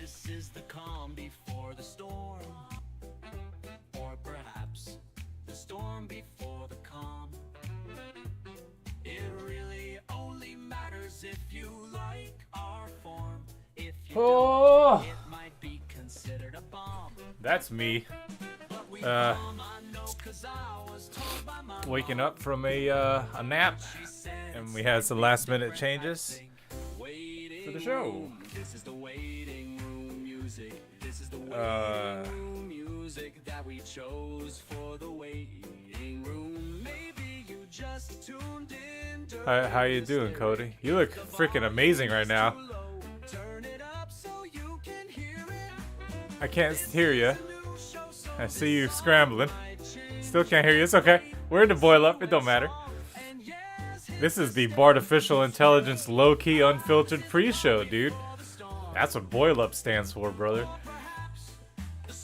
This is the calm before the storm, or perhaps the storm before the calm. It really only matters if you like our form. If you don't, it might be considered a bomb. That's me. Waking up from a nap, and we had some last minute changes for the show. This is the waiting room music. This is the waiting room music that we chose for the waiting room. Maybe you just tuned in. How you doing, Cody? You look freaking amazing right now. Turn it up so you can hear it. I can't hear you. I see you scrambling. Still can't hear you. It's okay. We're in the boil up. It don't matter. This is the Bartificial Intelligence low-key unfiltered pre-show, dude. That's what boil up stands for, brother.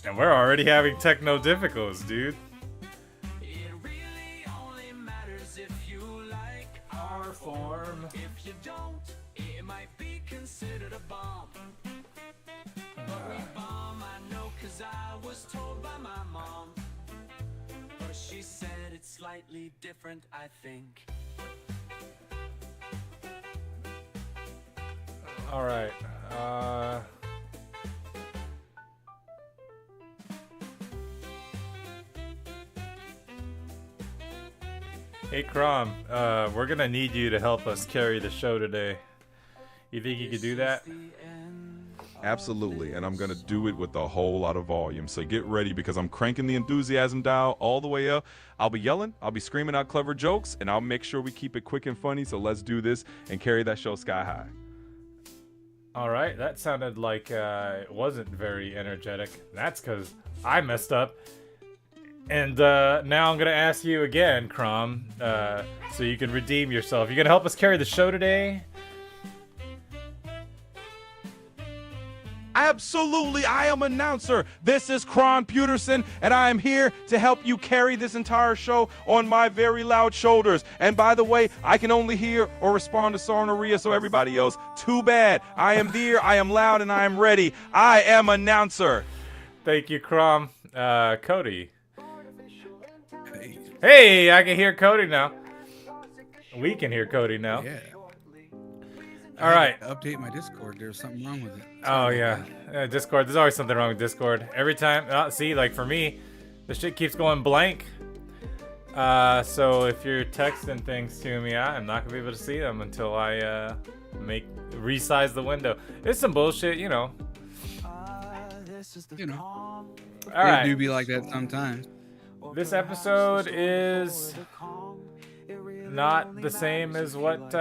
And we're already having techno difficulties, dude. It really only matters if you like our form. If you don't, it might be considered a bomb. But we bomb, I know, 'cause I was told by my mom. But she said it's slightly different, I think. All right. Hey, CROM, we're gonna need you to help us carry the show today. You think you could do that? Absolutely, and I'm gonna do it with a whole lot of volume. So get ready, because I'm cranking the enthusiasm dial all the way up. I'll be yelling, I'll be screaming out clever jokes, and I'll make sure we keep it quick and funny. So let's do this and carry that show sky high. All right, that sounded like it wasn't very energetic. That's because I messed up. And now I'm gonna ask you again, CROM, so you can redeem yourself. You gonna help us carry the show today? Absolutely, I am announcer. This is PYUTERSON, and I am here to help you carry this entire show on my very loud shoulders. And by the way, I can only hear or respond to Song-arrhea, so everybody else, too bad. I am there, I am loud, and I am ready. I am announcer. Thank you, CROM. Cody. Hey, I can hear Cody now. We can hear Cody now. Yeah. All right. Update my Discord. There's something wrong with it. Oh, yeah. Discord. There's always something wrong with Discord. Every time. See, like for me, the shit keeps going blank. So if you're texting things to me, I'm not going to be able to see them until I resize the window. It's some bullshit, you know. You know. All right. It do be like that sometimes. This episode is not the same as what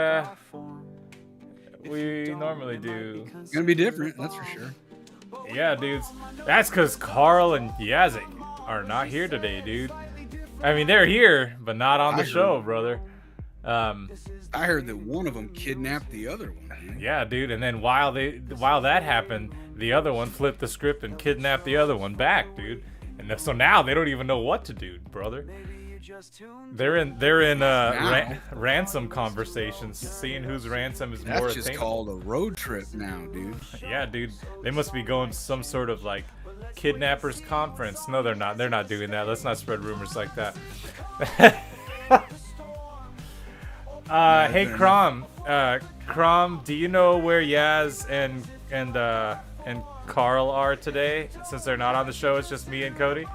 we normally do. It's gonna be different, that's for sure. Yeah, dudes. That's because Carl and Yazik are not here today, dude. I mean, they're here, but not on the show, brother. I heard that one of them kidnapped the other one. Dude. Yeah, dude. And then while that happened, the other one flipped the script and kidnapped the other one back, dude. And so now they don't even know what to do, brother. They're in ransom conversations, seeing whose ransom is more attainable. That's just called a road trip now, dude. Yeah, dude. They must be going to some sort of like kidnappers conference. No, they're not. They're not doing that. Let's not spread rumors like that. Hey, CROM. CROM, do you know where Yaz and Carl are today? Since they're not on the show, it's just me and Cody.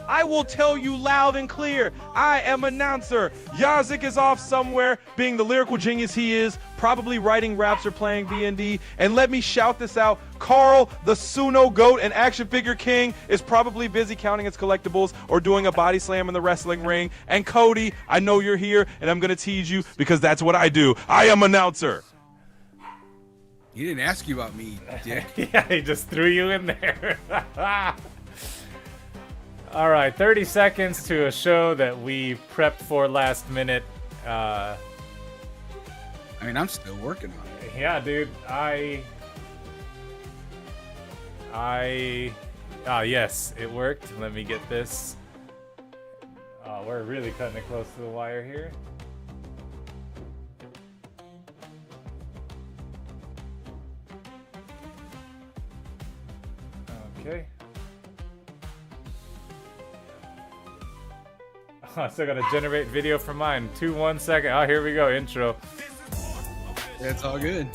I will tell you loud and clear, I am announcer. Yazik is off somewhere, being the lyrical genius he is, probably writing raps or playing D&D. And let me shout this out, Carl, the Suno Goat and action figure king, is probably busy counting his collectibles or doing a body slam in the wrestling ring. And Cody, I know you're here, and I'm going to tease you because that's what I do. I am announcer. He didn't ask you about me, dick. Yeah, he just threw you in there. All right, 30 seconds to a show that we prepped for last minute. I mean, I'm still working on it. Yeah, dude. Yes, it worked. Let me get this. Oh, we're really cutting it close to the wire here. Okay. I still gotta generate video for mine. 1 second. Oh, here we go. Intro. That's all good.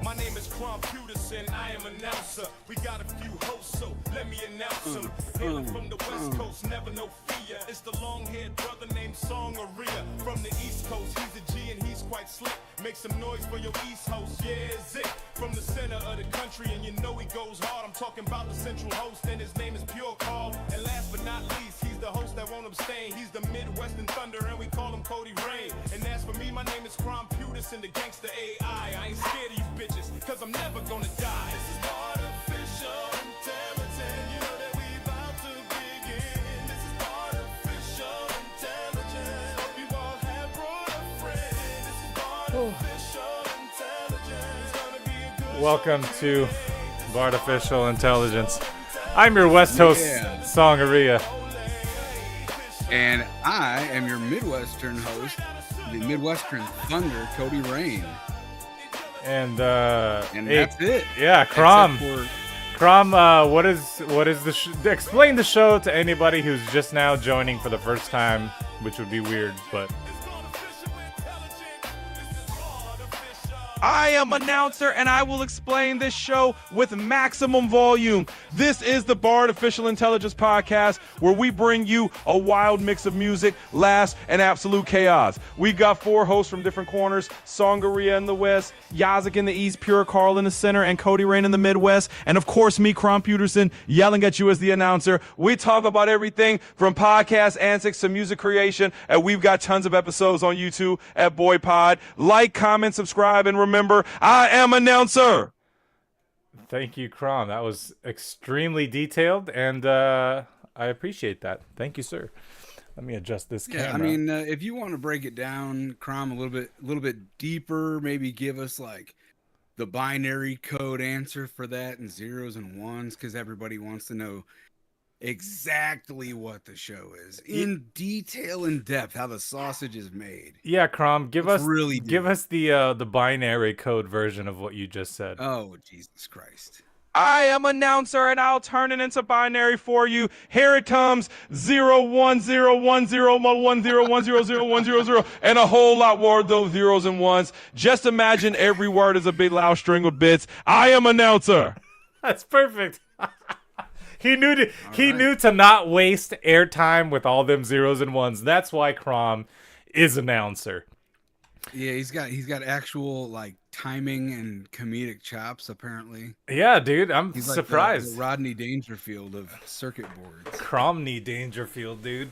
My name is PYUTERSON, I am announcer. We got a few hosts, so let me announce them. Hailing from the West Coast, never no fear. It's the long-haired brother named Song-arrhea. From the East Coast, he's a G and he's quite slick. Make some noise for your East host, yeah, Zick. From the center of the country, and you know he goes hard. I'm talking about the central host, and his name is Pure Call. And last but not least, he's the host that won't abstain. He's the Midwestern Thunder, and we call him Cody Rain. And as for me, my name is PYUTERSON, the gangster AI. I ain't scared of you bitches, cause I'm never gonna die. This is artificial intelligence. You know that we about to begin. This is artificial intelligence. Hope you all have brought a friend. This is artificial intelligence. Gonna be a good Welcome to Artificial Intelligence. I'm your West host, Yeah. Song-arrhea. And I am your Midwestern host, the Midwestern Thunder, Cody Rain. And And hey, that's it. yeah, CROM. Except CROM, what is the explain the show to anybody who's just now joining for the first time, which would be weird, but I am announcer, and I will explain this show with maximum volume. This is the Artificial Intelligence Podcast, where we bring you a wild mix of music, laughs, and absolute chaos. We got 4 hosts from different corners: Song-arrhea in the West, Yazik in the East, Pure Carl in the center, and Cody Rain in the Midwest. And of course, me, PYUTERSON, yelling at you as the announcer. We talk about everything from podcast antics to music creation, and we've got tons of episodes on YouTube at Boy Pod. Like, comment, subscribe, and remember, I am announcer. thank you, CROM. That was extremely detailed, and I appreciate that. Thank you, sir. Let me adjust this camera. Yeah, I mean, if you want to break it down, Crom, a little bit deeper, maybe give us like the binary code answer for that and zeros and ones, because everybody wants to know exactly what the show is in detail, in depth, how the sausage is made. Yeah, CROM, give Let's us really give do us the binary code version of what you just said. Oh, Jesus Christ. I am announcer, and I'll turn it into binary for you. Here it comes: 010101101001000, and a whole lot more of those zeros and ones. Just imagine every word is a big loud string of bits. I am announcer. That's perfect. He knew to not waste airtime with all them zeros and ones. That's why CROM is announcer. Yeah, he's got actual like timing and comedic chops, apparently. Yeah, dude, I'm He's like surprised. the Rodney Dangerfield of circuit boards. Cromney Dangerfield, dude.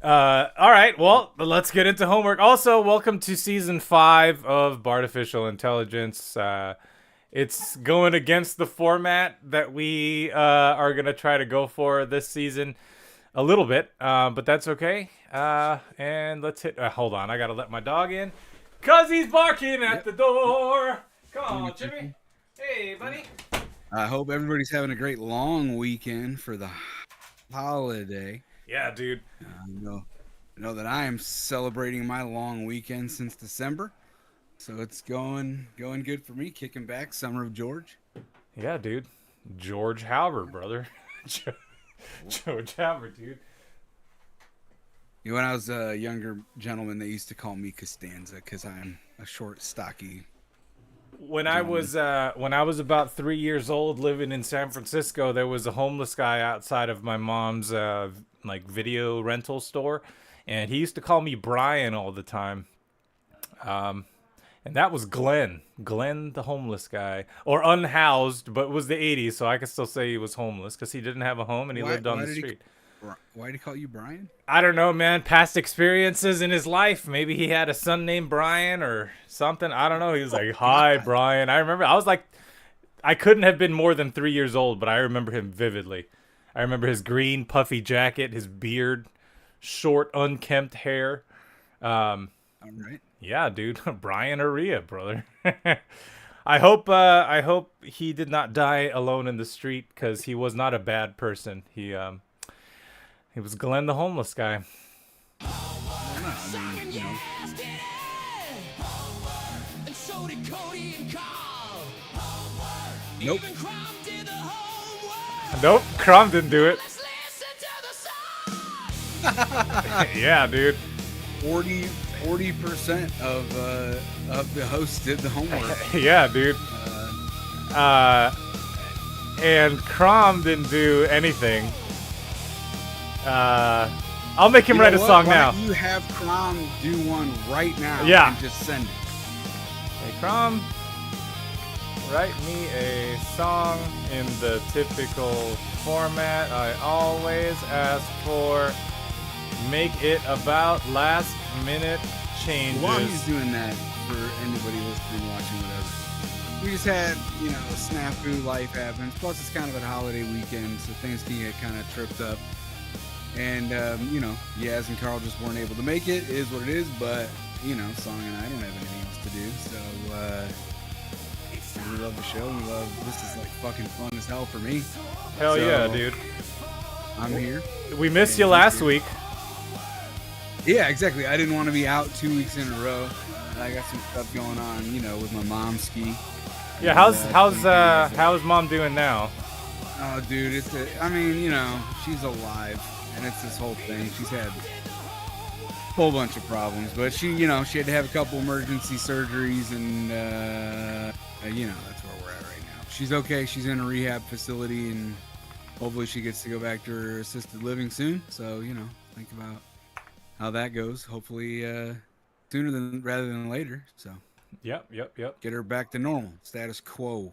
All right, well, let's get into homework. Also, welcome to season 5 of Artificial Intelligence. It's going against the format that we are going to try to go for this season a little bit, but that's okay. And let's hit... hold on, I got to let my dog in because he's barking at the door. Come on, Jimmy. Hey, buddy. I hope everybody's having a great long weekend for the holiday. Yeah, dude. I know that I am celebrating my long weekend since December. So it's going good for me, kicking back, Summer of George. Yeah, dude. George Halbert, brother. George Halbert, dude. You know, when I was a younger gentleman, they used to call me Costanza because I'm a short, stocky. When I was about 3 years old, living in San Francisco, there was a homeless guy outside of my mom's like video rental store, and he used to call me Brian all the time. And that was Glenn, the homeless guy, or unhoused, but it was the 80s, so I could still say he was homeless because he didn't have a home and he lived on the street. Why did he call you Brian? I don't know, man. Past experiences in his life. Maybe he had a son named Brian or something. I don't know. He was like, "Hi, Brian." I remember. I was like, I couldn't have been more than 3 years old, but I remember him vividly. I remember his green puffy jacket, his beard, short unkempt hair. All right. Yeah, dude. Brian-arrhea, brother. I hope he did not die alone in the street, because he was not a bad person. He was Glenn the homeless guy. I mean, you know, nope. Nope, CROM didn't do it. Yeah, dude. 40% of the hosts did the homework. Yeah, dude. And CROM didn't do anything. I'll make him You write know a what? song Why now. don't you have CROM do one right now? Yeah. And just send it. Hey, CROM, write me a song in the typical format I always ask for. Make it about last minute changes. While he's doing that, for anybody listening, watching, whatever, we just had, you know, a snafu, life happens. Plus, it's kind of a holiday weekend, so things can get kind of tripped up. And, you know, Yaz and Carl just weren't able to make it. It is what it is, but, you know, Song and I don't have anything else to do, so, we love the show. We love, this is like fucking fun as hell for me. Hell So, yeah, dude. I'm here. We missed you last week. Yeah, exactly. I didn't want to be out 2 weeks in a row. I got some stuff going on, you know, with my mom ski. Yeah, And, how's mom doing now? Oh, dude, I mean, you know, she's alive, and it's this whole thing. She's had a whole bunch of problems, but she, you know, she had to have a couple emergency surgeries, and you know, that's where we're at right now. She's okay. She's in a rehab facility, and hopefully she gets to go back to her assisted living soon. So, you know, think about how that goes. Hopefully, sooner rather than later. So, Yep. get her back to normal. Status quo.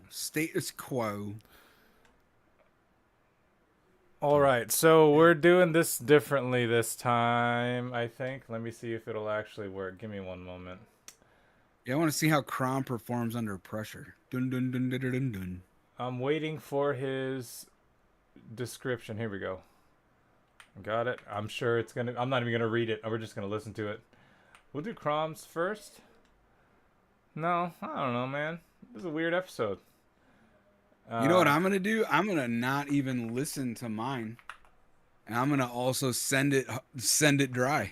All right, so we're doing this differently this time, I think. Let me see if it'll actually work. Give me one moment. Yeah, I want to see how CROM performs under pressure. Dun dun dun dun dun dun. I'm waiting for his description. Here we go. Got it. I'm sure it's gonna. I'm not even gonna read it. We're just gonna listen to it. We'll do CROMs first. No, I don't know, man. This is a weird episode. You know what I'm gonna do? I'm gonna not even listen to mine, and I'm gonna also send it dry.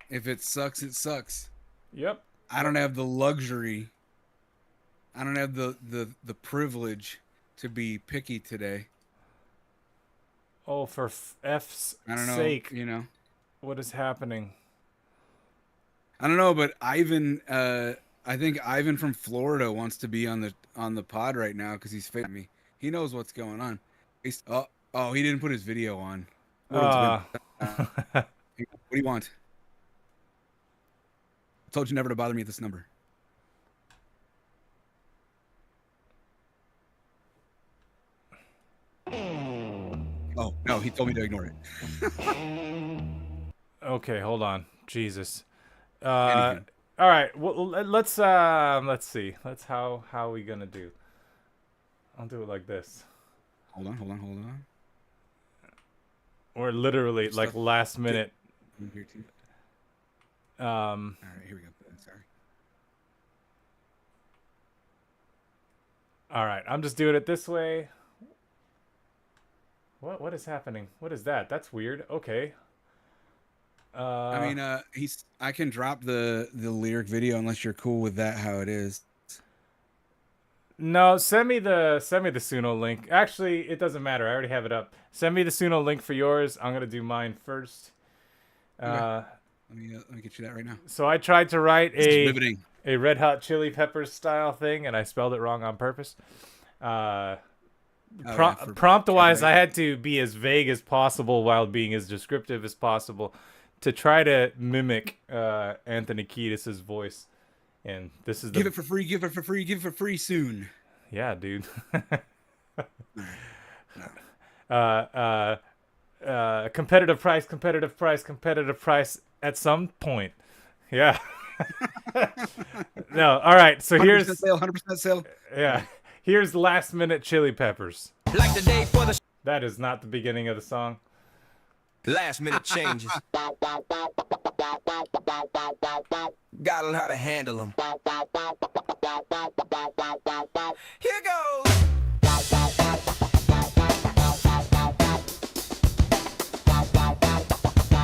If it sucks, it sucks. Yep. I don't have the luxury. I don't have the privilege to be picky today. Oh, for F's I don't know. sake! You know. What is happening? I don't know, but Ivan. I think Ivan from Florida wants to be on the pod right now because he's facing me. He knows what's going on. He didn't put his video on. What do you want? I told you never to bother me at this number. Oh no, he told me to ignore it. Okay, hold on. Jesus. Anywho. All right. Well, let's see. How are we gonna do? I'll do it like this. Hold on. Or literally Stuff. like last minute. I'm here too. Um. All right, here we go. Sorry. All right. I'm just doing it this way. What is happening? What is that? That's weird. Okay. I mean, I can drop the lyric video unless you're cool with that. How it is. No, send me the Suno link. Actually, it doesn't matter. I already have it up. Send me the Suno link for yours. I'm gonna do mine first. Okay. Let me get you that right now. So I tried to write It's riveting. a Red Hot Chili Peppers style thing, and I spelled it wrong on purpose. Prompt-wise, I had to be as vague as possible while being as descriptive as possible to try to mimic Anthony Kiedis' voice. And this is Give it for free. Give it for free. Give it for free soon. Yeah, dude. Competitive price at some point. Yeah. No, all right. So 100% here's sale. 100% sale. yeah. Here's Last Minute Chili Peppers. Like the day for the That is not the beginning of the song. last minute changes. Gotta learn how to handle them.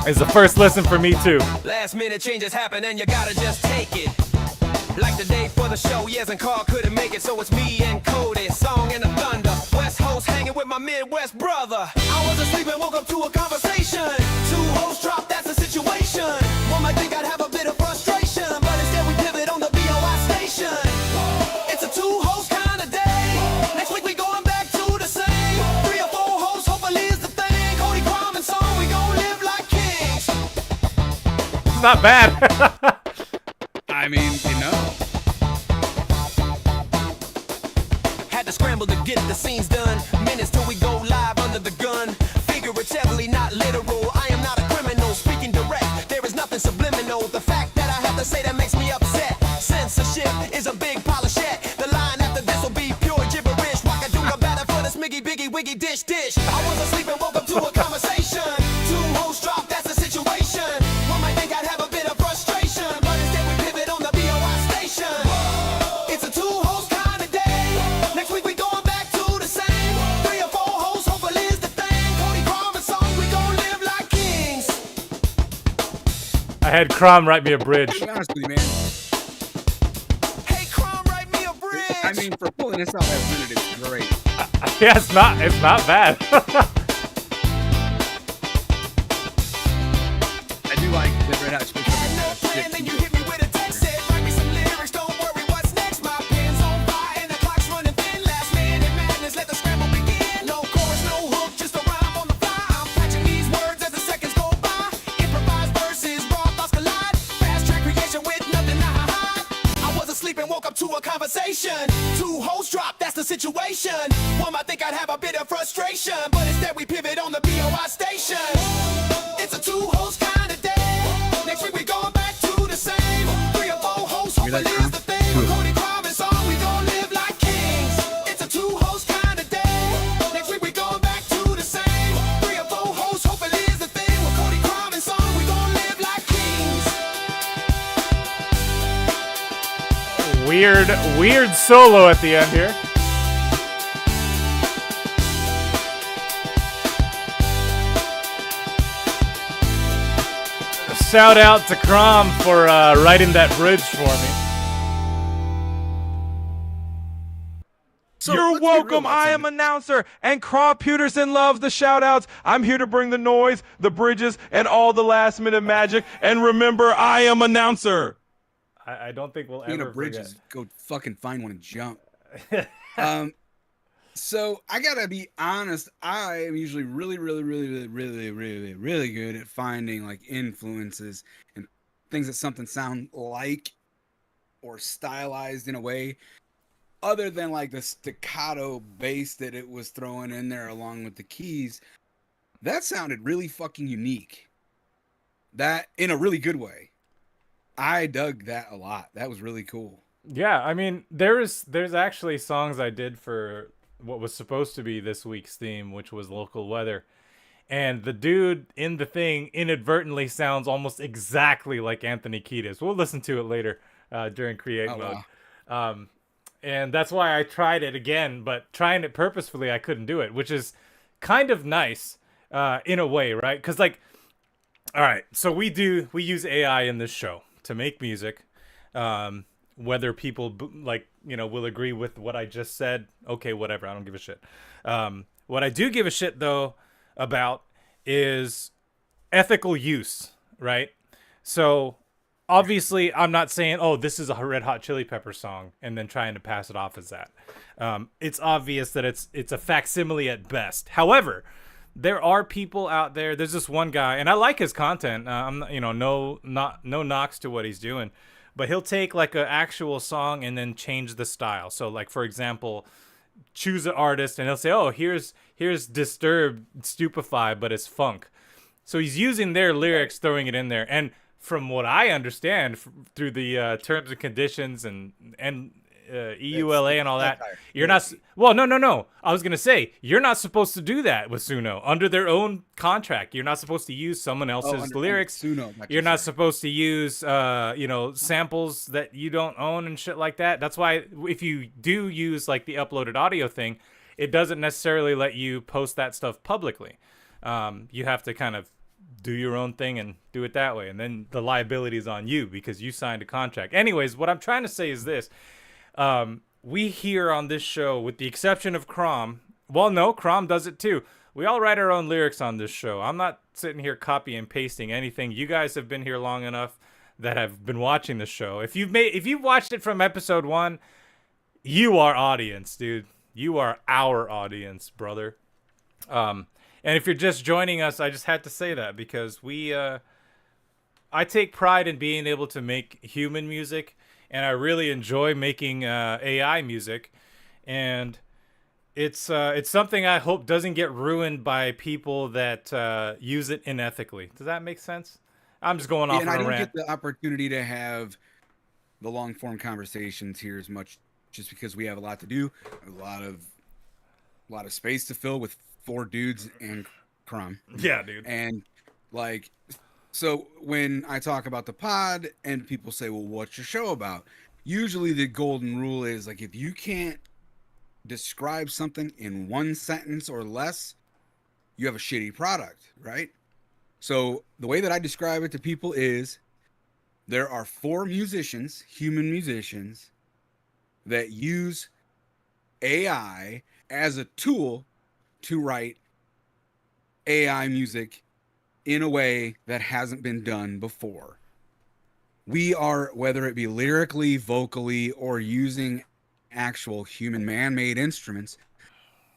It's the first listen for me too. Last minute changes happen and you gotta just take it. Like the day for the show, yes, and Carl couldn't make it, so it's me and Cody, Song and the Thunder. West Coast hanging with my Midwest brother. I was asleep and woke up to a conversation. Two hoes dropped, that's the situation. One might think I'd have a bit of frustration, but instead we pivot on the BOI station. It's a two hoes kind of day. Next week we going back to the same. 3 or 4 hoes, hopefully is the thing. Cody, CROM, and Song, we gon' live like kings. It's not bad. I mean, you know. Had to scramble to get the scenes done. Minutes till we go live under the gun. Figuratively, not literal. I am not a criminal, speaking direct. There is nothing subliminal. The fact that I have to say that makes me upset. Censorship is a big pile of shit. The line after this will be pure gibberish. Wackadoodle better for the smiggy, biggie, wiggy, dish, dish. I was asleep and woke up to a conversation. Two hoes dropped, that's the situation. One might think I'd have a bit of frustration, but instead we pivot on the BOI station. It's a two hoes kind of day. Next week we going back to the same. 3 or 4 hoes, hopefully is the thing. Cody, CROM, and Song, we gon' live like kings. I had CROM write me a bridge. To be honest with you, man. Hey, CROM, write me a bridge. I mean, for pulling this out that minute, it's great. Yeah, it's not bad. I do like the Red Hot Chili Had no Peppers plan, then you shit. hit me with a text, said write me some lyrics, don't worry, what's next? My pen's on fire and the clock's running thin. Last minute madness, let the scramble begin. No chorus, no hook, just a rhyme on the fly. I'm catching these words as the seconds go by. Improvised verses, raw thoughts collide. Fast track creation with nothing to hide. I was asleep and woke up to a conversation. Two hoes dropped, that's the situation. One might think I'd have a bit of frustration, but instead we pivot on the BOI station. It's a two hoes kind of day. Next week we going back to the same. 3 or 4 hoes, Hear that, hopefully is the Tom? thing. Cody, CROM, and Song, we gon' live like kings. It's a two hoes kind of day. Next week we going back to the same. 3 or 4 hoes, hopefully is the thing. With Cody, CROM, and Song, we gon' live like kings. Weird solo at the end here. Shout out to CROM for writing that bridge for me. So, You're let's be welcome. real, I let's am announcer, and CROM Peterson loves the shout-outs. I'm here to bring the noise, the bridges, and all the last-minute magic. And remember, I am announcer. I don't think we'll Speaking ever of bridges, forget. go fucking find one and jump. So I gotta be honest. I am usually really good at finding like influences and things that something sound like or stylized in a way other than like the staccato bass that it was throwing in there along with the keys. That sounded really fucking unique. That in a really good way. I dug that a lot. That was really cool. Yeah, I mean, there's actually songs I did for what was supposed to be this week's theme, which was local weather. And the dude in the thing inadvertently sounds almost exactly like Anthony Kiedis. We'll listen to it later during create mode. Wow. And that's why I tried it again, but trying it purposefully, I couldn't do it, which is kind of nice in a way, right? Because, like, all right, so we use AI in this show to make music. Whether people will agree with what I just said, okay, whatever, I don't give a shit. What I do give a shit though about is ethical use, right? So obviously I'm not saying, oh, this is a Red Hot Chili Pepper song and then trying to pass it off as that. It's obvious that it's a facsimile at best. However, there are people out there. There's this one guy, and I like his content. No knocks to what he's doing. But he'll take like an actual song and then change the style. So like, for example, choose an artist and he'll say, oh, here's Disturbed, Stupefy, but it's funk. So he's using their lyrics, throwing it in there. And from what I understand through the terms and conditions and EULA and all that, you're not. Well, no. I was gonna say you're not supposed to do that with Suno under their own contract. You're not supposed to use someone else's lyrics. Suno, You're not supposed to use samples that you don't own and shit like that. That's why if you do use like the uploaded audio thing, it doesn't necessarily let you post that stuff publicly. You have to kind of do your own thing and do it that way. And then the liability is on you because you signed a contract. Anyways, what I'm trying to say is this. We here on this show, with the exception of CROM, well, no, CROM does it too. We all write our own lyrics on this show. I'm not sitting here copy and pasting anything. You guys have been here long enough that have been watching the show. If you've watched it from episode 1, you are audience, dude. You are our audience, brother. And if you're just joining us, I just had to say that because I take pride in being able to make human music, and I really enjoy making AI music, and it's something I hope doesn't get ruined by people that use it unethically. Does that make sense? I'm just going off on a rant. And I don't get the opportunity to have the long form conversations here as much, just because we have a lot to do, a lot of space to fill with 4 dudes and CROM. Yeah, dude. And like, so when I talk about the pod and people say, well, what's your show about? Usually the golden rule is like, if you can't describe something in 1 sentence or less, you have a shitty product, right? So the way that I describe it to people is there are 4 musicians, human musicians, that use AI as a tool to write AI music in a way that hasn't been done before. We are, whether it be lyrically, vocally, or using actual human man-made instruments,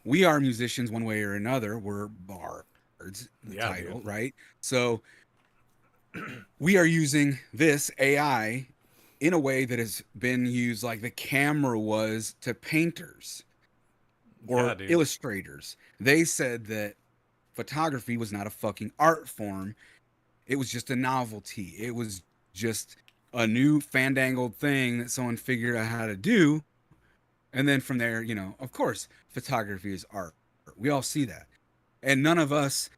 we are musicians one way or another. We're bards, the title, dude. Right? So we are using this AI in a way that has been used like the camera was to painters or illustrators. They said that photography was not a fucking art form. It was just a novelty. It was just a new fandangled thing that someone figured out how to do. And then from there, you know, of course, photography is art. We all see that. And none of us,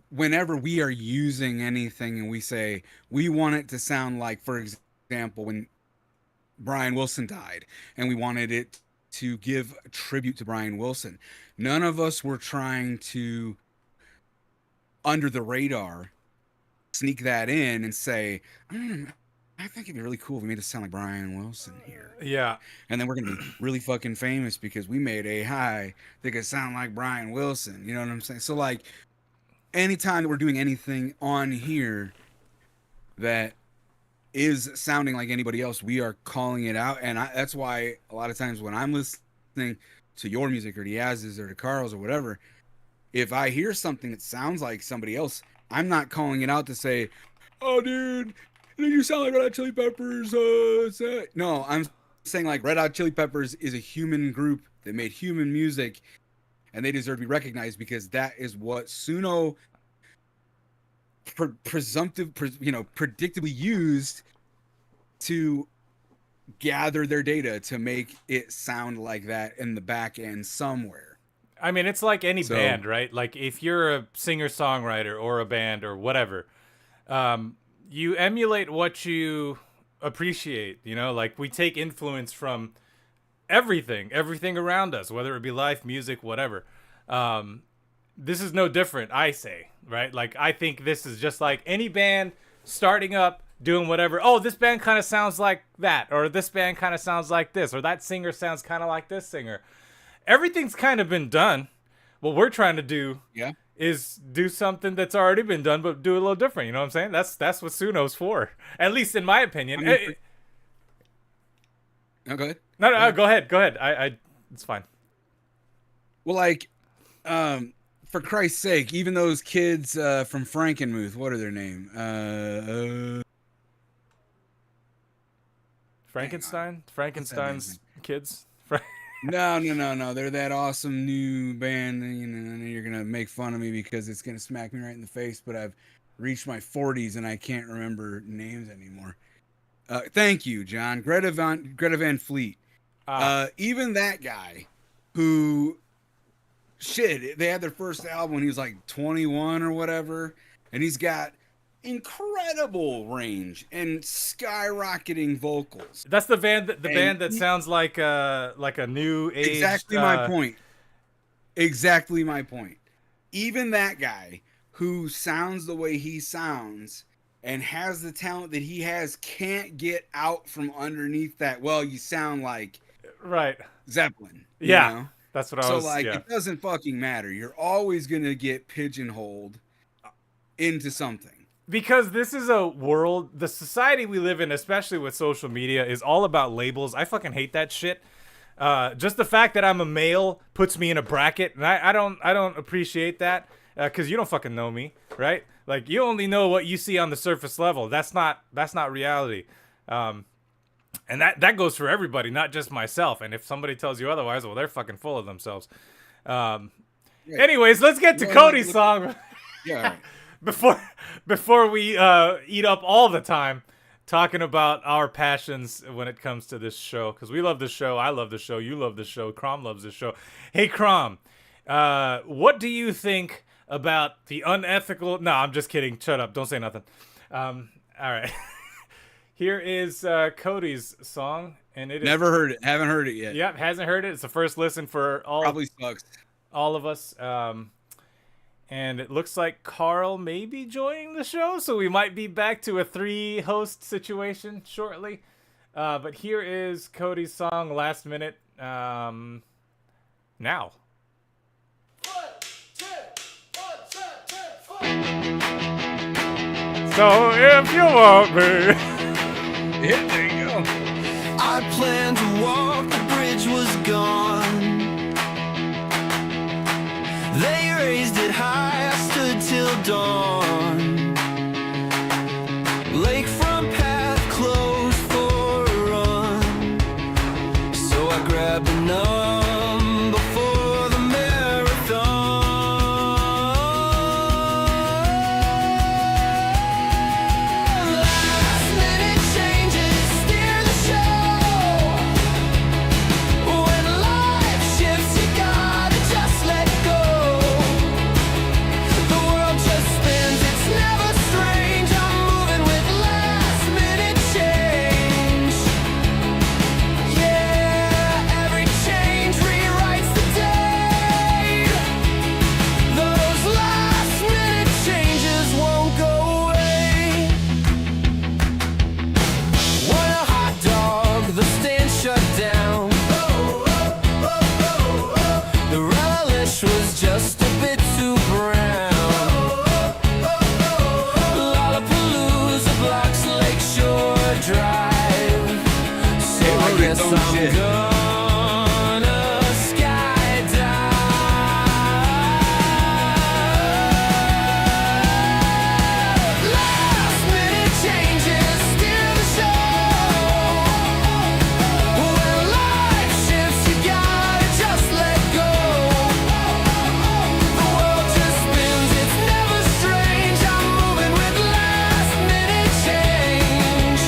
whenever we are using anything and we say, we want it to sound like, for example, when Brian Wilson died and we wanted it to give a tribute to Brian Wilson, none of us were trying to, under the radar, sneak that in and say, I think it'd be really cool if we made it sound like Brian Wilson here. Yeah. And then we're going to be really fucking famous because we made AI that could sound like Brian Wilson. You know what I'm saying? So, like, anytime that we're doing anything on here that is sounding like anybody else, we are calling it out. And that's why a lot of times when I'm listening to your music or Diaz's or to Carl's or whatever, if I hear something that sounds like somebody else, I'm not calling it out to say, oh, dude, you sound like Red Hot Chili Peppers. No, I'm saying like Red Hot Chili Peppers is a human group that made human music, and they deserve to be recognized because that is what Suno predictably used to gather their data to make it sound like that in the back end somewhere. I mean, it's like any band, right? Like if you're a singer-songwriter or a band or whatever, you emulate what you appreciate, you know? Like we take influence from everything around us, whether it be life, music, whatever. This is no different, I say, right? Like I think this is just like any band starting up, doing whatever. Oh, this band kind of sounds like that, or this band kind of sounds like this, or that singer sounds kind of like this singer. Everything's kind of been done. What we're trying to do is do something that's already been done, but do it a little different. You know what I'm saying? That's what Suno's for, at least in my opinion. No, go ahead. No, go ahead. Go ahead. It's fine. Well, like, for Christ's sake, even those kids from Frankenmuth, what are their name? Frankenstein's kids. No. They're that awesome new band. You know, you're gonna make fun of me because it's gonna smack me right in the face. But I've reached my 40s and I can't remember names anymore. Thank you, John. Greta Van Fleet. Even that guy, who, shit, they had their first album when he was like 21 or whatever, and he's got incredible range and skyrocketing vocals. That's the band that sounds like a new age. Exactly my point. Even that guy, who sounds the way he sounds and has the talent that he has can't get out from underneath that. Well, you sound like Right. Zeppelin. Yeah. You know? That's what I So was. like, Yeah. it doesn't fucking matter. You're always gonna get pigeonholed into something. Because this is a world, the society we live in, especially with social media, is all about labels. I fucking hate that shit. Just the fact that I'm a male puts me in a bracket, and I don't appreciate that, because you don't fucking know me, right? Like, you only know what you see on the surface level. That's not reality. And that goes for everybody, not just myself. And if somebody tells you otherwise, well, they're fucking full of themselves. Anyways, let's get to Cody's song. Yeah. All right. Before we eat up all the time talking about our passions when it comes to this show, because we love this show, I love the show, you love the show, CROM loves this show. Hey CROM, what do you think about the unethical? No, I'm just kidding. Shut up. Don't say nothing. All right. Here is Cody's song, and it is Never heard it. Haven't heard it yet. Yep, hasn't heard it. It's the first listen for Probably sucks. all of us. And it looks like Carl may be joining the show, so we might be back to a 3-host situation shortly. But here is Cody's song, Last Minute, now. So if you want me... Yeah, there you go. I planned to walk, the bridge was gone. They raised it high, I stood till dawn. Lakefront path closed for a run, so I grabbed a number for the marathon. Last minute changes steer the show. When life shifts, you gotta just let go. The world just spins, it's never strange. I'm moving with last minute change. Yeah, every change rewrites the day. Those last minute changes won't go away. Want a hot dog, the stand shut down. The relish was just a bit too brown. Lollapalooza blocks Lakeshore Drive. So I guess I'm gonna skydive. Last minute changes steer the show. When life shifts, you gotta just let go. The world just spins, it's never strange. I'm moving with last minute change.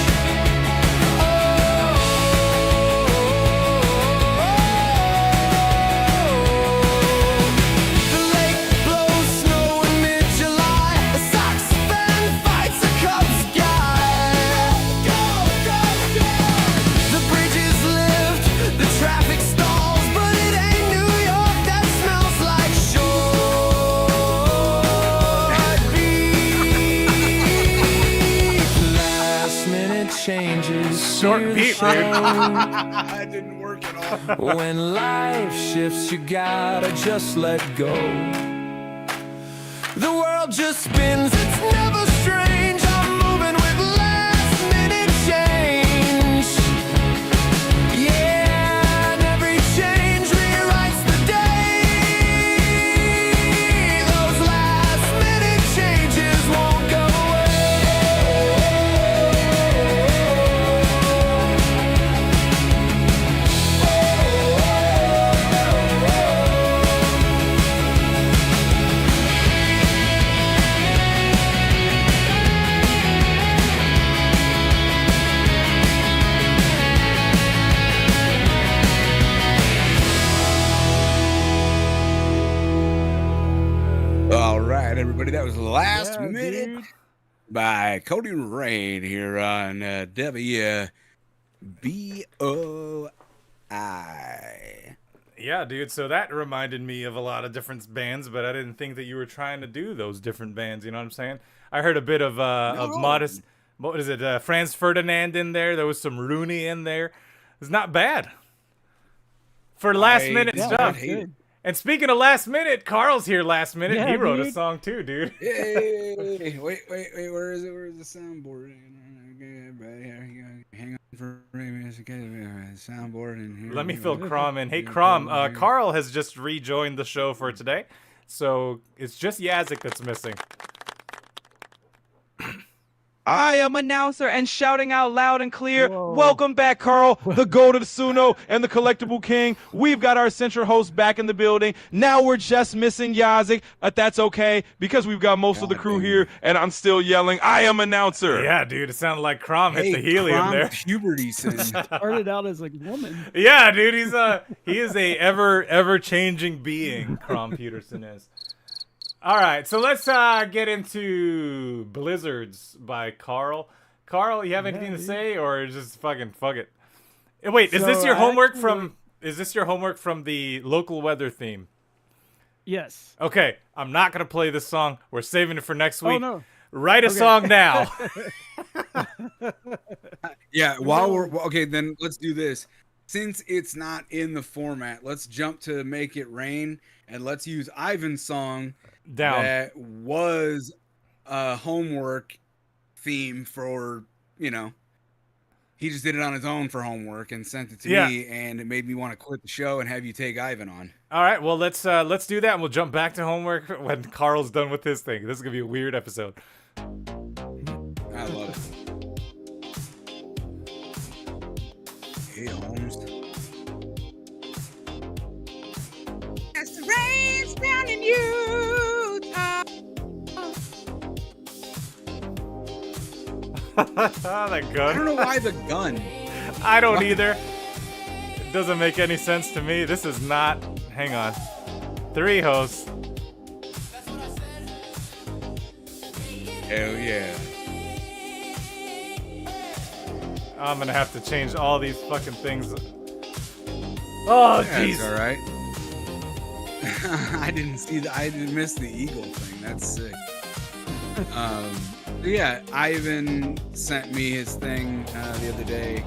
The lake blows snow in mid-July. A Sox fan fights a Cubs guy. The bridges lift, the traffic stalls, but it ain't New York that smells like short beef. Last minute changes. Short steer the beef, show. That didn't work at all. When life shifts, you gotta just let go. The world just spins, it's never strange. I'm moving with last minute change. Yeah, and every change rewrites the day. Those last minute changes won't go All right, everybody. That was Last Yeah, Minute dude. by Cody Rain here on WBOI. Yeah, dude. So that reminded me of a lot of different bands, but I didn't think that you were trying to do those different bands. You know what I'm saying? I heard a bit of No. Modest. What is it? Franz Ferdinand in there. There was some Rooney in there. It's not bad for last minute did stuff. not hate it. And speaking of last minute, Carl's here last minute. Yeah, He wrote a dude. song too, dude. Hey, wait, where is it? Where is the soundboard? Hang on for a minute. Soundboard in here. Let me fill Crom in. Hey, Crom, Carl has just rejoined the show for today, so it's just Yazik that's missing. I am announcer and shouting out loud and clear. Whoa. Welcome back, Carl, the goat of the Suno and the collectible king. We've got our central host back in the building. Now we're just missing Yazik, but that's okay because we've got most of the crew here, and I'm still yelling, I am announcer. Yeah, dude, it sounded like Crom hit Hey, the helium Crom there. Puberty syndrome. Started out as a woman. Yeah, dude, he is a ever changing being. Crom Peterson is. All right, so let's get into Blizzards by Carl. Carl, you have anything to say, or just fucking fuck it? Wait, is this your homework from? Is this your homework from the local weather theme? Yes. Okay, I'm not gonna play this song. We're saving it for next week. Oh no. Write a song now. Yeah, while we're okay, then let's do this. Since it's not in the format, let's jump to Make It Rain, and let's use Ivan's song Down. that was a homework theme for, he just did it on his own for homework and sent it to me, and it made me want to quit the show and have you take Ivan on. All right, well let's do that, and we'll jump back to homework when Carl's done with his thing. This is gonna be a weird episode. I love it. Hey, Holmes. As the rain's drowning you. That I don't gun. know why the gun. I don't either. It doesn't make any sense to me. This is not. Hang on. 3 hosts. Hell yeah. I'm gonna have to change all these fucking things. Oh, That's jeez. all right. I didn't miss the eagle thing. That's sick. Yeah, Ivan sent me his thing the other day,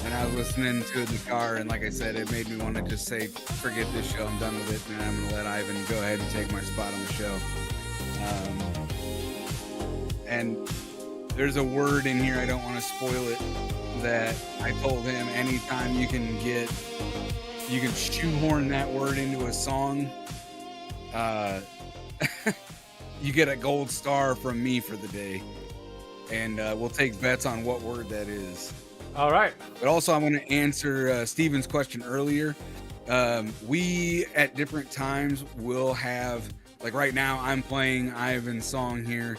and I was listening to it in the car, and like I said, it made me want to just say, forget this show, I'm done with it, and I'm gonna let Ivan go ahead and take my spot on the show. And there's a word in here, I don't want to spoil it, that I told him anytime you can shoehorn that word into a song, you get a gold star from me for the day. And we'll take bets on what word that is. All right. But also, I'm going to answer Steven's question earlier. We, at different times, will have, like right now, I'm playing Ivan's song here.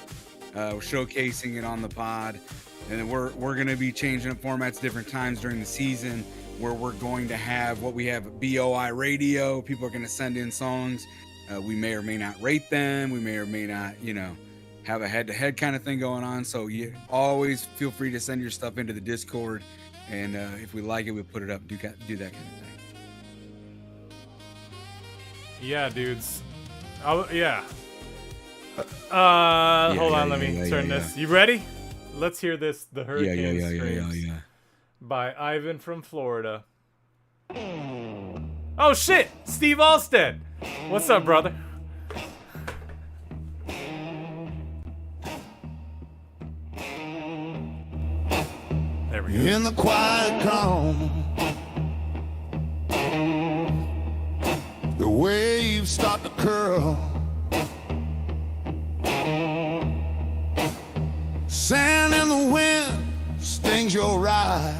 We're showcasing it on the pod. And then we're going to be changing up formats different times during the season, where we're going to have what we have BOI radio. People are going to send in songs. We may or may not rate them. We may or may not, have a head-to-head kind of thing going on. So you always feel free to send your stuff into the Discord. And if we like it, we'll put it up, do that kind of thing. Yeah, dudes. Oh, yeah. Hold on, let me turn this. You ready? Let's hear this. The Hurricane Screams by Ivan from Florida. Oh shit! Steve Alstead! What's up, brother? There we go. In the quiet calm, the waves start to curl. Sand in the wind stings your eyes.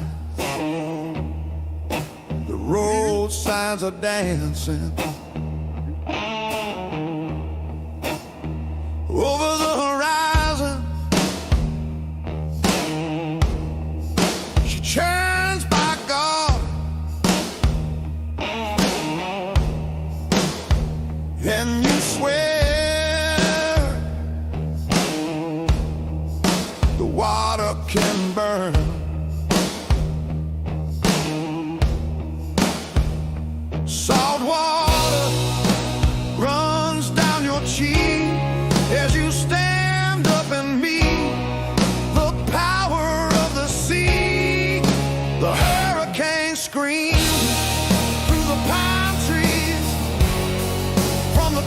The road signs are dancing over the horizon. She turns by God, and you swear the water can burn. Salt water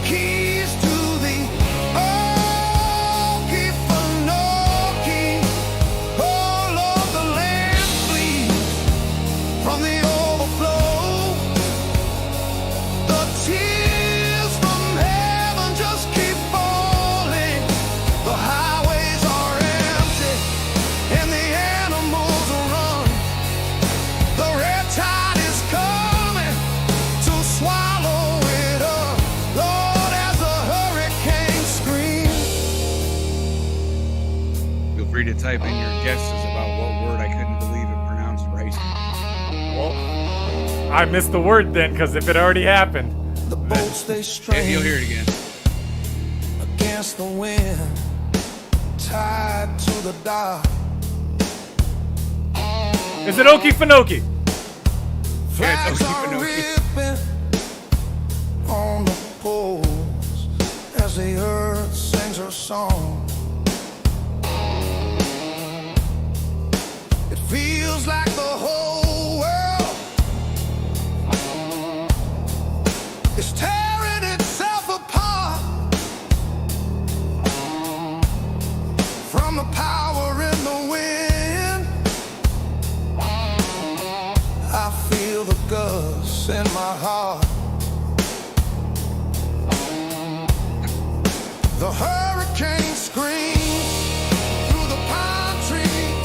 keys to the Okefenokee. Oh Lord, the land bleeds from the overflow. The tears from heaven just keep falling. The highways are empty and the animals run. The red tide is coming to swallow it up. Lord, as the hurricane screams. Feel free to type in your guesses about what word I couldn't believe it pronounced right. Well, I missed the word then, because if it already happened. The boats they Yeah, you'll hear strain it again. against the wind, tied to the dock. Is it Okefenokee? Yeah, it's Flags are Okefenokee. ripping on the poles as the earth sings her song. It feels like the whole world is tearing itself apart from the power in the wind. I feel the gusts in my heart. The hurricane screams through the pine trees,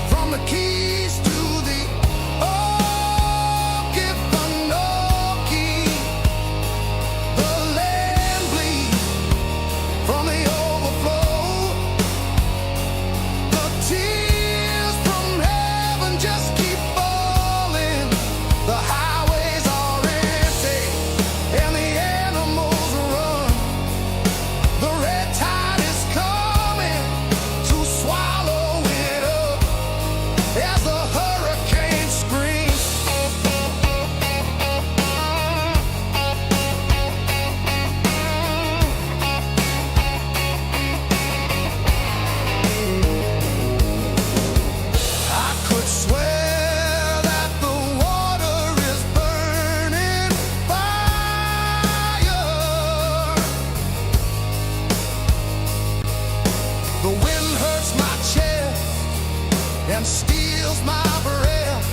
from the keys to the Okefenokee. The land bleeds from the overflow. The tears from heaven just keep falling. The highways are empty and the animals run. The red tide is coming to swallow it up as the hurricane screams. I could swear that the water is burning fire. The wind hurts my chest and steals my breath.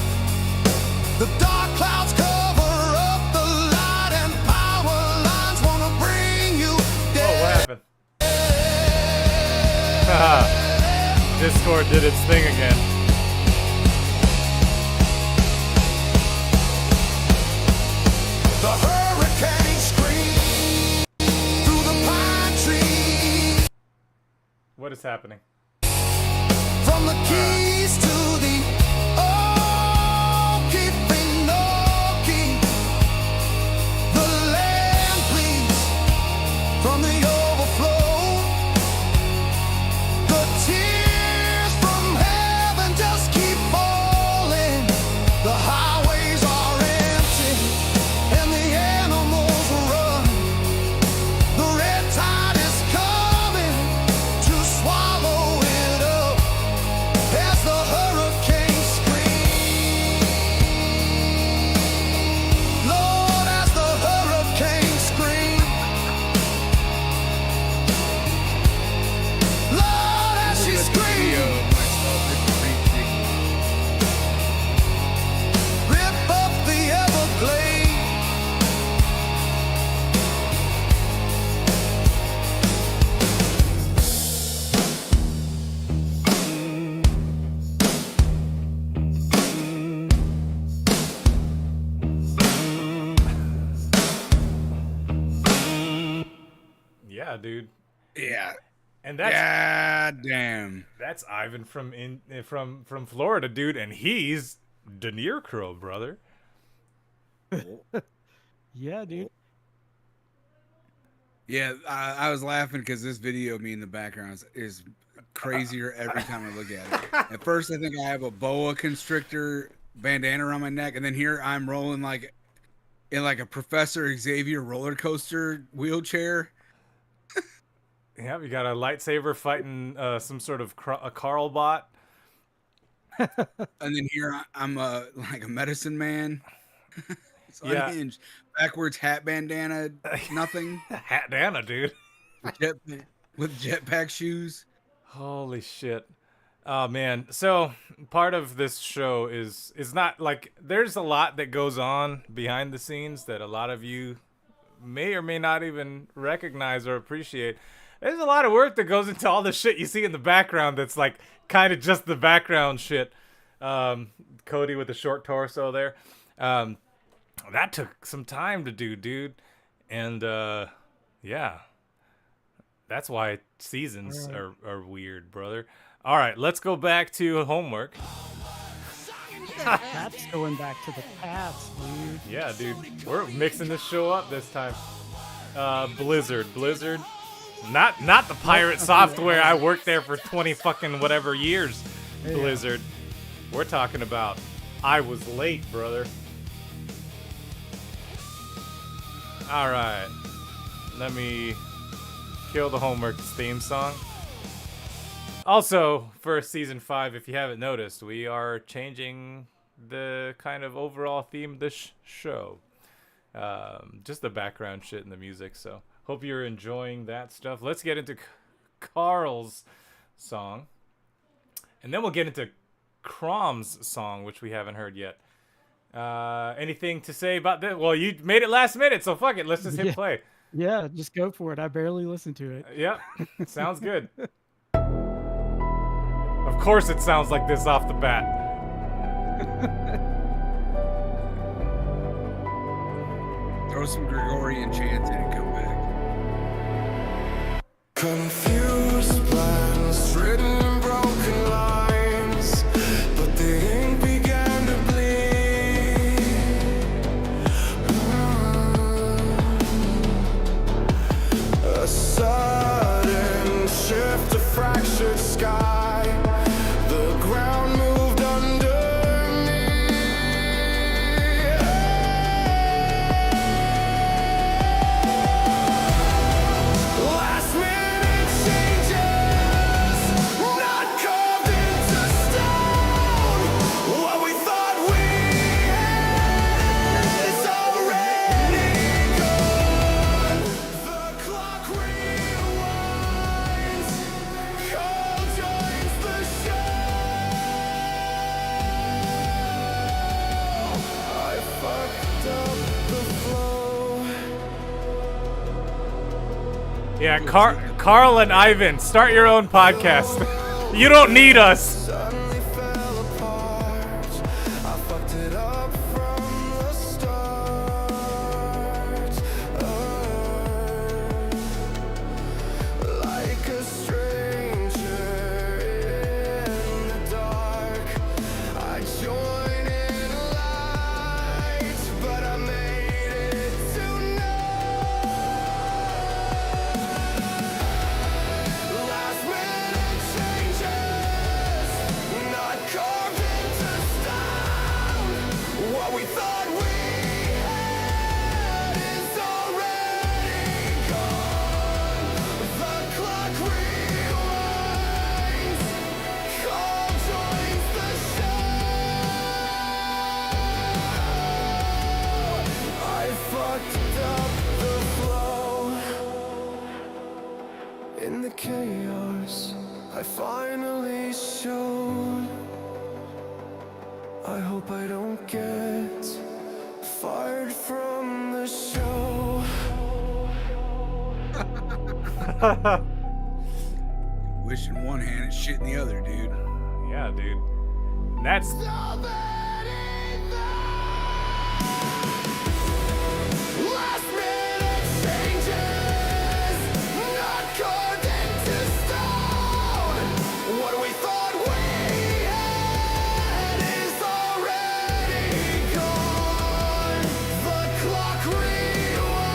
The dark clouds cover up the light and power lines wanna bring you Oh, what death. happened? Haha. Discord did its thing again. The hurricane screams through the pine trees, What is happening? from the keys to the Okefenokee. The land bleeds from the overflow. The tears from heaven just keep falling. The highways are empty and the animals run. The red tide is coming to swallow it up as the hurricane screams. Lord, as the hurricane screams. Lord, as she Video screams. of myself. It's ridiculous. Rip up the Everglades. Yeah, dude. Yeah. And that's God damn. that's Ivan from Florida, dude, and he's Deniercro, brother. Yeah, dude. Yeah, I was laughing because this video of me in the background is crazier every time I look at it. At first, I think I have a boa constrictor bandana around my neck, and then here I'm rolling like in like a Professor Xavier roller coaster wheelchair. Yeah, we got a lightsaber fighting some sort of a Carl bot. And then here I'm like a medicine man. It's Yeah. unhinged. Backwards hat bandana, nothing. Hat Dana, dude. Jet, with jetpack shoes. Holy shit. Oh man. So part of this show is not like there's a lot that goes on behind the scenes that a lot of you may or may not even recognize or appreciate. There's a lot of work that goes into all the shit you see in the background that's like kind of just the background shit. Cody with the short torso there. That took some time to do, dude. And yeah. That's why seasons are weird, brother. All right, let's go back to homework. That's going back to the past, dude. Yeah, dude. We're mixing this show up this time. Blizzard. Not the pirate software. I worked there for 20 fucking whatever years. Yeah. Blizzard. We're talking about I was late, brother. All right. Let me kill the homework theme song. Also, for season 5, if you haven't noticed, we are changing the kind of overall theme of this show. Just the background shit and the music. So hope you're enjoying that stuff. Let's get into Carl's song. And then we'll get into CROM's song, which we haven't heard yet. Anything to say about that? Well, you made it last minute, so fuck it. Let's just hit play. Yeah, just go for it. I barely listened to it. Yep. Sounds good. Of course it sounds like this off the bat. Throw some Gregorian chants in and come back. Confused plans, written in broken lines, but the ink began to bleed. A sudden shift, a fractured sky, the ground moved under me. Last minute changes, not carved into stone. What we thought we had is already gone. The clock rewinds, Cole joins the show. I fucked up the flow. Yeah, Carl and Ivan, start your own podcast. You don't need us. Suddenly fell apart. I fucked it up from the start. Like a stranger in the dark, I joined in light, but I made it last minute changes, not carved into stone. What we thought we had is already gone. The clock rewinds, Cole joins the show. I fucked up the flow. In the chaos, I finally showed. I hope I don't get fired from the show. Wish in one hand and shit in the other, dude. Yeah, dude. And that's Last minute changes, not carved into stone. What we thought we had is already gone. The clock rewinds,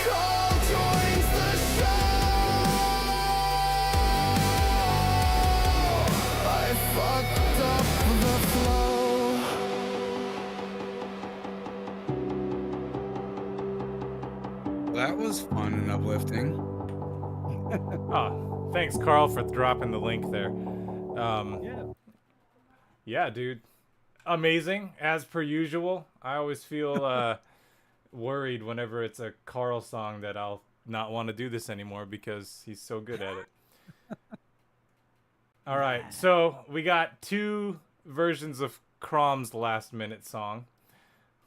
Cole joins the show. I fucked up the flow. That was fun and uplifting. oh, thanks Carl for dropping the link there. Yeah. Yeah, dude. amazing, as per usual. I always feel worried whenever it's a Carl song that I'll not want to do this anymore because he's so good at it. All right, so we got 2 versions of CROM's last minute song.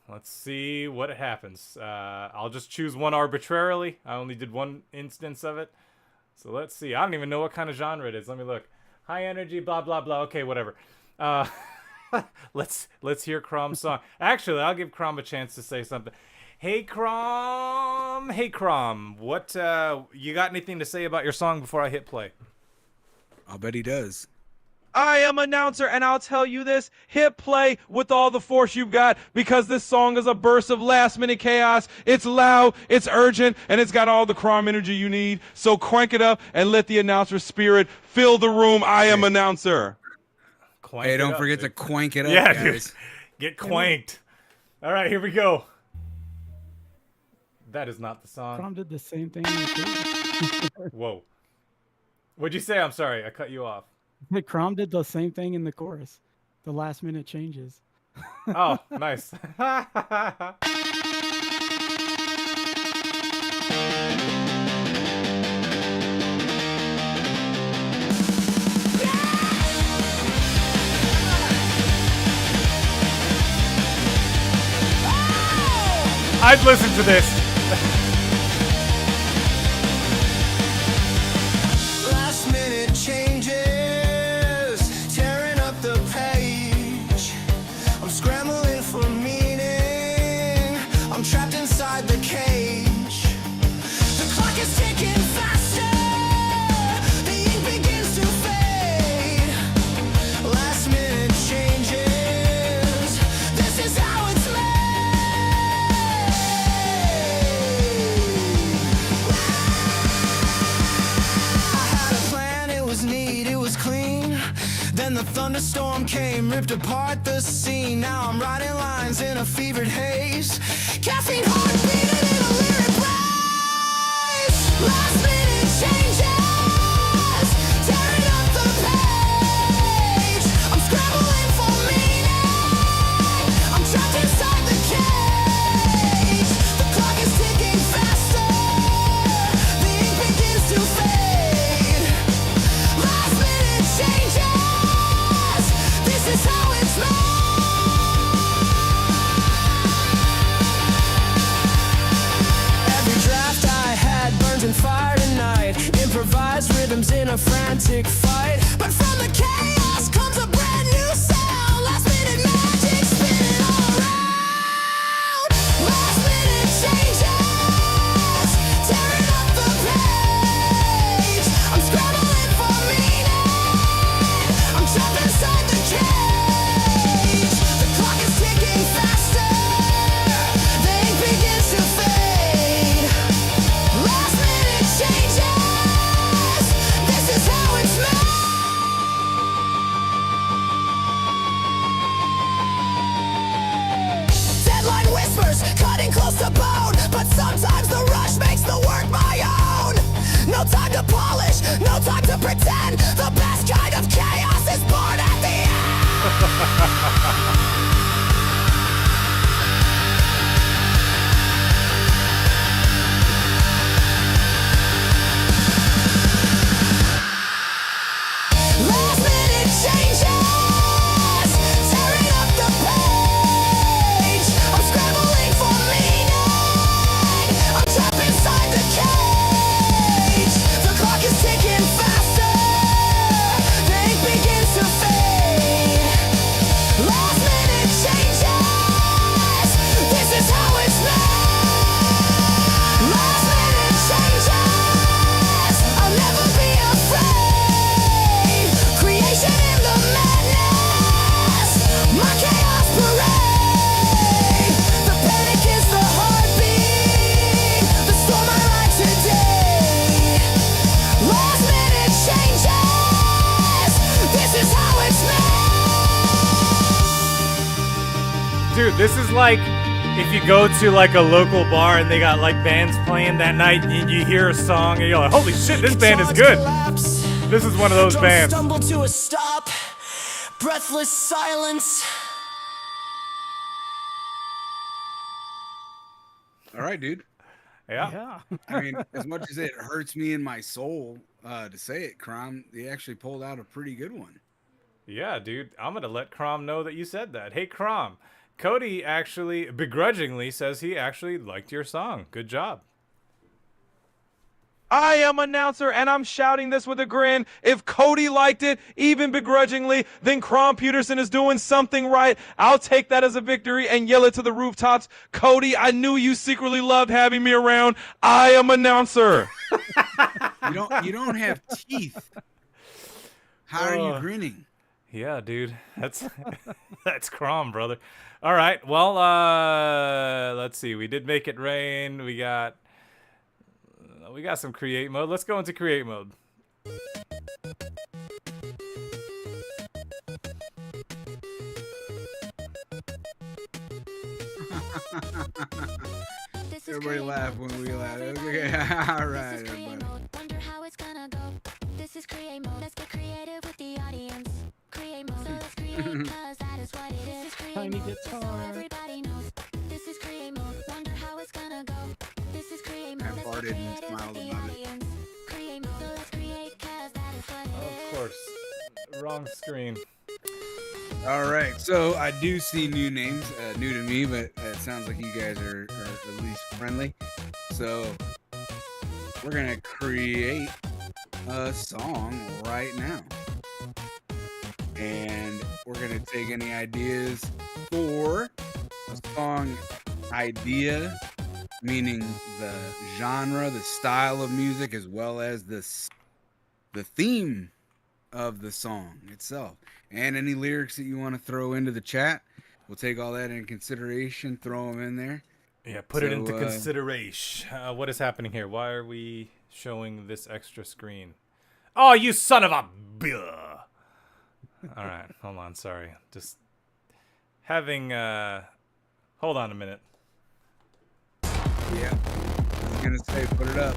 Let's see what happens. I'll just choose one arbitrarily. I only did 1 instance of it. So let's see. I don't even know what kind of genre it is. Let me look. High energy, blah, blah, blah. Okay, whatever. Let's hear CROM's song. Actually, I'll give CROM a chance to say something. Hey, CROM. Hey, CROM. What, you got anything to say about your song before I hit play? I'll bet he does. I am announcer, and I'll tell you this: hit play with all the force you've got, because this song is a burst of last-minute chaos. It's loud, it's urgent, and it's got all the CROM energy you need. So crank it up and let the announcer spirit fill the room. I am announcer. Hey, don't forget to crank it up, Yeah, guys. dude. Get quanked. All right, here we go. That is not the song. CROM did the same thing. In the chorus. Whoa. What'd you say? I'm sorry. I cut you off. CROM did the same thing in the chorus. The last minute changes. Oh, nice. I'd listen to this. Last minute changes, tearing up the page. I'm scrambling for meaning. I'm trapped inside the cage. The clock is ticking faster. The ink begins to fade. Last minute changes. This is how it's made. Then the thunderstorm came, ripped apart the scene. Now I'm writing lines in a fevered haze. Caffeine heart beating in a lyric race. Last minute changes, tearing up the page. I'm scrambling for meaning. I'm trapped inside the cage. The clock is ticking faster. The ink begins to fade. Last minute changes. This is how it's made. Every draft I had burns in fire tonight. Improvised rhythms in a frantic fight. But from the chaos comes a brand new sound. Last minute magic spinning all around. Last minute changes, tearing up the page. I'm scrambling for meaning. I'm trapped inside the cage. The clock is ticking faster. The ink begins to fade. Last minute changes. This is how it's made. Deadline whispers, cutting close to bone. But sometimes the rush makes the work my own. No time to polish, no time to pretend. The best kind of chaos is born at the end. Last minute changes, tearing up the page. I'm scrambling for meaning. I'm trapped inside the cage. The clock is ticking faster. The ink begins to fade. Last minute changes. This is how it's made. Last minute changes. I'll never be afraid. Creation in the madness. My chaos parade. The panic is the heartbeat. The storm I ride today. Last minute changes. This is how it's made. Dude, this is like if you go to like a local bar and they got like bands playing that night and you hear a song and you're like, holy shit, this band is good. This is one of those Drums bands. stumble to a stop. Breathless silence. All right, dude. Yeah. Yeah. I mean, as much as it hurts me in my soul to say it, CROM, they actually pulled out a pretty good one. Yeah, dude. I'm going to let Crom know that you said that. Hey, Crom. Cody actually begrudgingly says he actually liked your song. Good job. I am announcer, and I'm shouting this with a grin. If Cody liked it, even begrudgingly, then CROM Peterson is doing something right. I'll take that as a victory and yell it to the rooftops. Cody, I knew you secretly loved having me around. I am announcer. You don't have teeth. How are you grinning? Yeah, dude. That's that's Crom, brother. All right. Well, let's see. We did make it rain. We got some create mode. Let's go into create mode. Everybody laugh when we laugh. Okay, all right, everybody. Wonder how it's gonna go. This is create mode. Let's get creative with the audience. Create mode. So let's create, cause that is what it is. This is create Tiny mode. So guitar. everybody knows. This is create mode. Wonder how it's gonna go. This is create I mode. Let's get farted and creative smiled with the about it. audience. Create mode. So let's create, cause that is what it is. Of course. Wrong screen. All right, so I do see new names, new to me, but it sounds like you guys are at least friendly. So we're gonna create a song right now, and we're gonna take any ideas for a song idea, meaning the genre, the style of music, as well as the theme of the song itself, and any lyrics that you want to throw into the chat. We'll take all that in consideration, throw them in there. Yeah, put it into consideration. What is happening here? Why are we showing this extra screen? Oh, you son of a bitch! All right, hold on. Sorry, just having. Hold on a minute. Yeah, I was gonna say, put it up.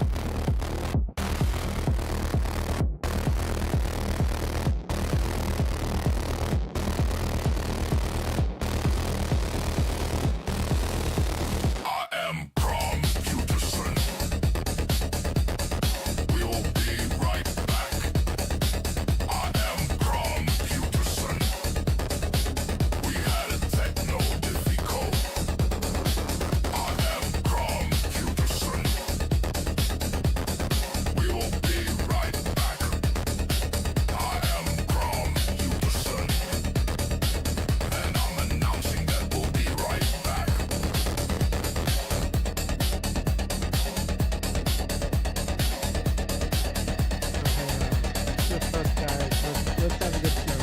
Let's have a good show.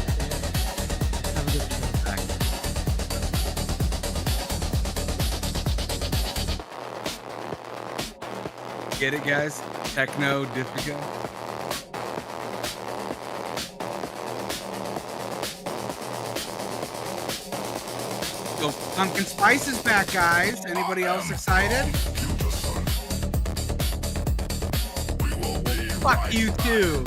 Have a good show. Get it, guys? Techno Diffico. So Pumpkin Spice is back, guys. Anybody else excited? Fuck you too.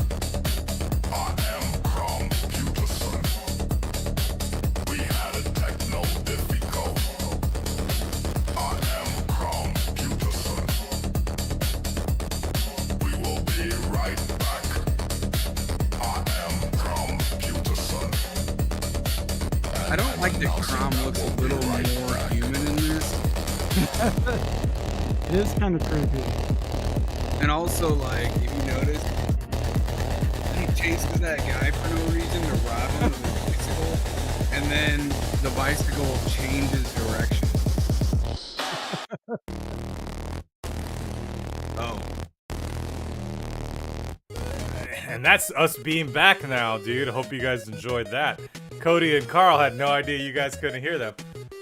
I don't like that CROM looks a little more human in this. It is kind of creepy. And also, like, if you notice, he chases that guy for no reason to rob him with a bicycle, and then the bicycle changes direction. Oh. And that's us being back now, dude. I hope you guys enjoyed that. Cody and Carl had no idea you guys couldn't hear them.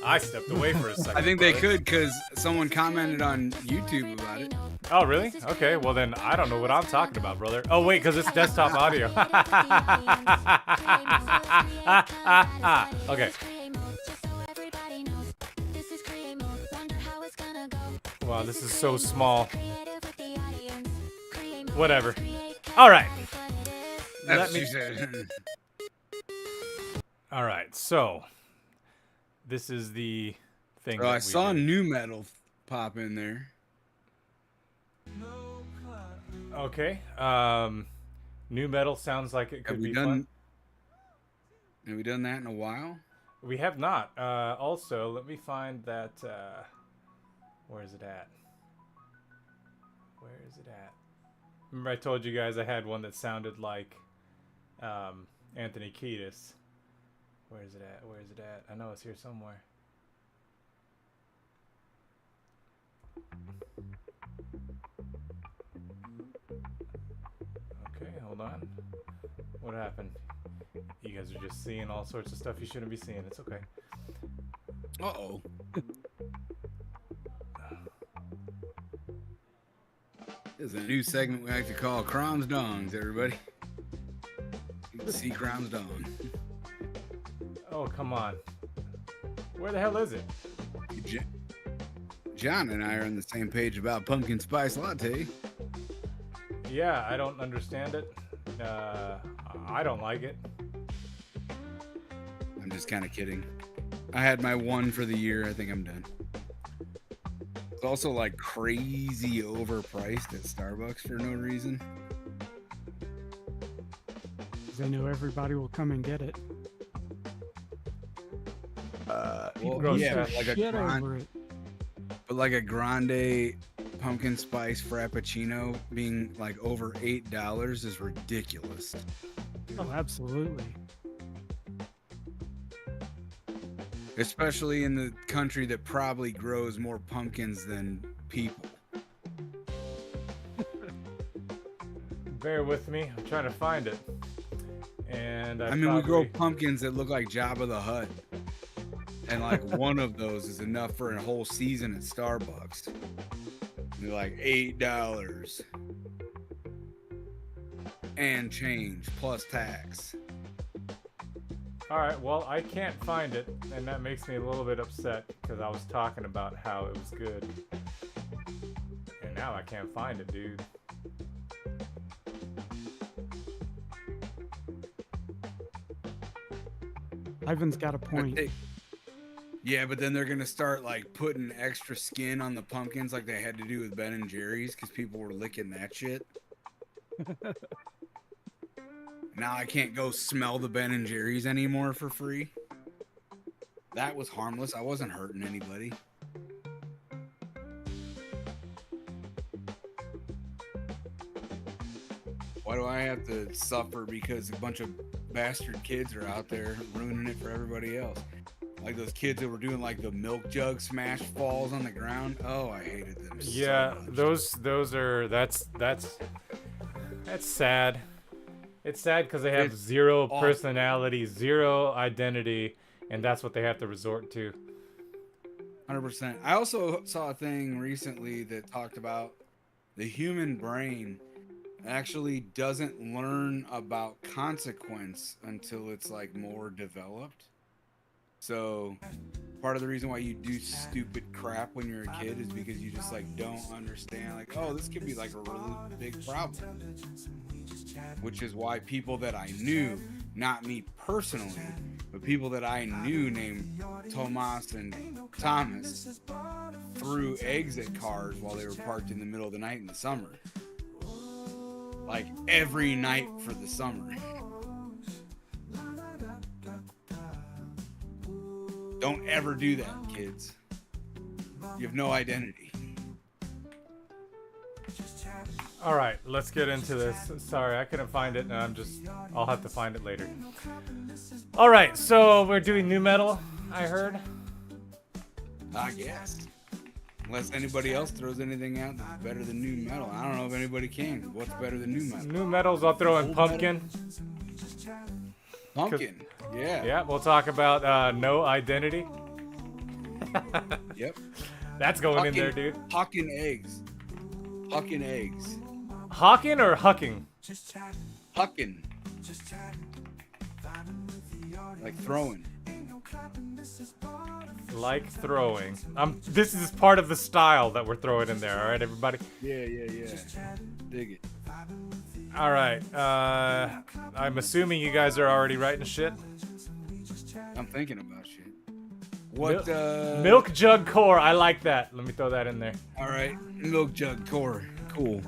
I stepped away for a second. I think they brother. could because someone commented on YouTube about it. Oh, really? Okay, well then I don't know what I'm talking about, brother. Oh, wait, because it's desktop audio. Okay. Wow, this is so small. Whatever. All right. That's what she said. All right, so this is the thing. Bro, that I we saw do. new metal pop in there. Okay. New metal sounds like it could be fun. Have we done that in a while? We have not. Also, let me find that. Where is it at? Where is it at? Remember I told you guys I had one that sounded like Anthony Kiedis. Where is it at? Where is it at? I know it's here somewhere. Okay, hold on. What happened? You guys are just seeing all sorts of stuff you shouldn't be seeing. It's okay. Uh-oh. This is a new segment we like to call Crom's Dongs, everybody. You can see Crom's Dong. Oh, come on. Where the hell is it? John and I are on the same page about pumpkin spice latte. Yeah, I don't understand it. I don't like it. I'm just kind of kidding. I had my one for the year. I think I'm done. It's also like crazy overpriced at Starbucks for no reason. They know everybody will come and get it. Well, yeah, like a Shit over it. but like a grande pumpkin spice frappuccino being like over $8 is ridiculous. Oh, absolutely. Especially in the country that probably grows more pumpkins than people. Bear with me. I'm trying to find it. And I mean, we grow pumpkins that look like Jabba the Hutt. And like one of those is enough for a whole season at Starbucks. And they're like $8 and change plus tax. All right, well, I can't find it, and that makes me a little bit upset because I was talking about how it was good. And now I can't find it, dude. Ivan's got a point. Yeah, but then they're gonna start like putting extra skin on the pumpkins like they had to do with Ben and Jerry's because people were licking that shit. Now I can't go smell the Ben and Jerry's anymore for free. That was harmless. I wasn't hurting anybody. Why do I have to suffer because a bunch of bastard kids are out there ruining it for everybody else? Like those kids that were doing like the milk jug smash falls on the ground. Oh, I hated them. Yeah, so much. those are that's sad. It's sad because they have It's zero awful. personality, zero identity, and that's what they have to resort to. 100%. I also saw a thing recently that talked about the human brain actually doesn't learn about consequence until it's like more developed. So part of the reason why you do stupid crap when you're a kid is because you just like don't understand like, oh, this could be like a really big problem. Which is why people that I knew, not me personally, but people that I knew named Tomas and Thomas threw eggs at cars while they were parked in the middle of the night in the summer. Like every night for the summer. Don't ever do that, kids. You have no identity. All right, let's get into this. Sorry, I couldn't find it, and I'll have to find it later. All right, so we're doing new metal, I heard. I guess. Unless anybody else throws anything out that's better than new metal. I don't know if anybody can. What's better than new metal? New metals, I'll throw in Old pumpkin. Pumpkin. Yeah. Yeah, we'll talk about no identity. Yep. That's going in there, dude. Hucking eggs. Hucking eggs. Hawking or hucking? Hucking. Like throwing. Like throwing. This is part of the style that we're throwing in there, alright, everybody? Yeah. Dig it. Alright, I'm assuming you guys are already writing shit. I'm thinking about shit. What? Milk Jug Core. I like that. Let me throw that in there. All right, Milk Jug Core. Cool.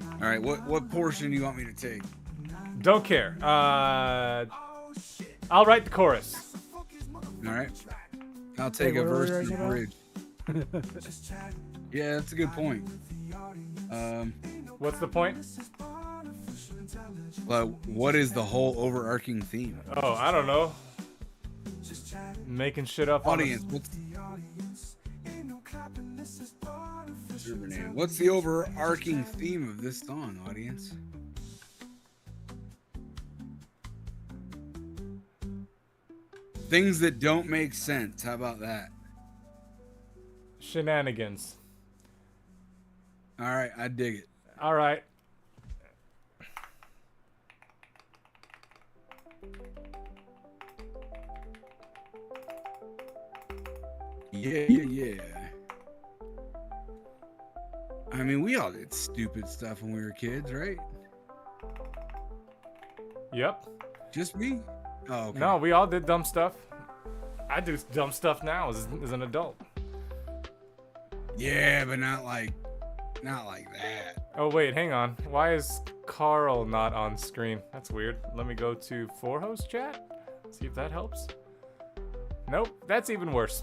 All right, what portion do you want me to take? Don't care. I'll write the chorus. All right. I'll take Hey, a where are we verse right and a now? bridge. Yeah, that's a good point. What's the point? What is the whole overarching theme? Oh, I don't know. Making shit up on Audience, what's the overarching theme of this song, audience? Things that don't make sense. How about that? Shenanigans. All right, I dig it. All right. Yeah. I mean, we all did stupid stuff when we were kids, right? Yep. Just me? Oh, okay. No, we all did dumb stuff. I do dumb stuff now as an adult. Yeah, but not like that. Oh wait, hang on. Why is Carl not on screen? That's weird. Let me go to four-host chat. See if that helps. Nope, that's even worse.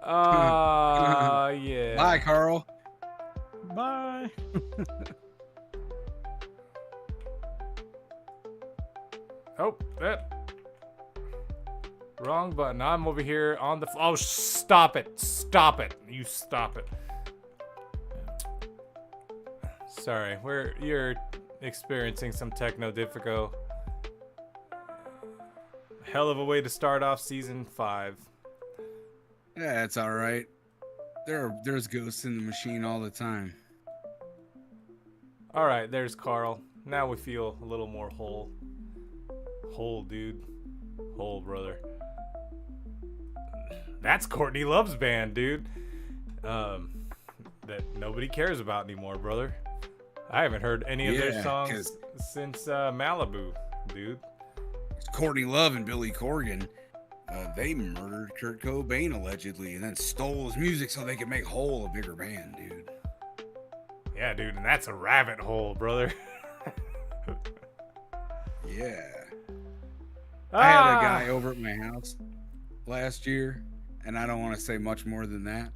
Yeah. Bye, Carl. Bye. Oh, that. Wrong button. I'm over here on the. Oh, stop it. Stop it. You stop it. Sorry, you're experiencing some techno diffico. Hell of a way to start off season 5. Yeah, that's all right. There's ghosts in the machine all the time. All right, there's Carl. Now we feel a little more whole. Whole, dude. Whole, brother. That's Courtney Love's band, dude. That nobody cares about anymore, brother. I haven't heard any of their songs since Malibu, dude. Courtney Love and Billy Corgan, they murdered Kurt Cobain allegedly and then stole his music so they could make Hole a bigger band, dude. Yeah, dude, and that's a rabbit hole, brother. Yeah. I had a guy over at my house last year, and I don't want to say much more than that,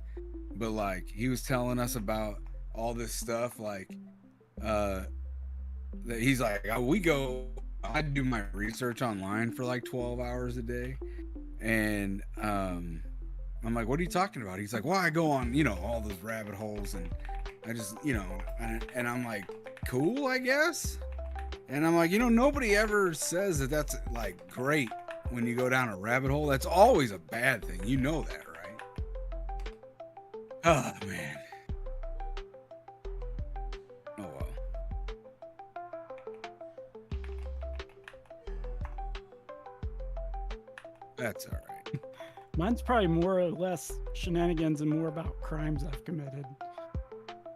but like he was telling us about all this stuff, like that he's like, I do my research online for like 12 hours a day, and I'm like, what are you talking about? He's like, well, I go on, all those rabbit holes, and I just, and I'm like, cool, I guess. And I'm like, nobody ever says that that's like great when you go down a rabbit hole. That's always a bad thing. You know that, right? Oh, man. Oh, well. That's all right. Mine's probably more or less shenanigans and more about crimes I've committed.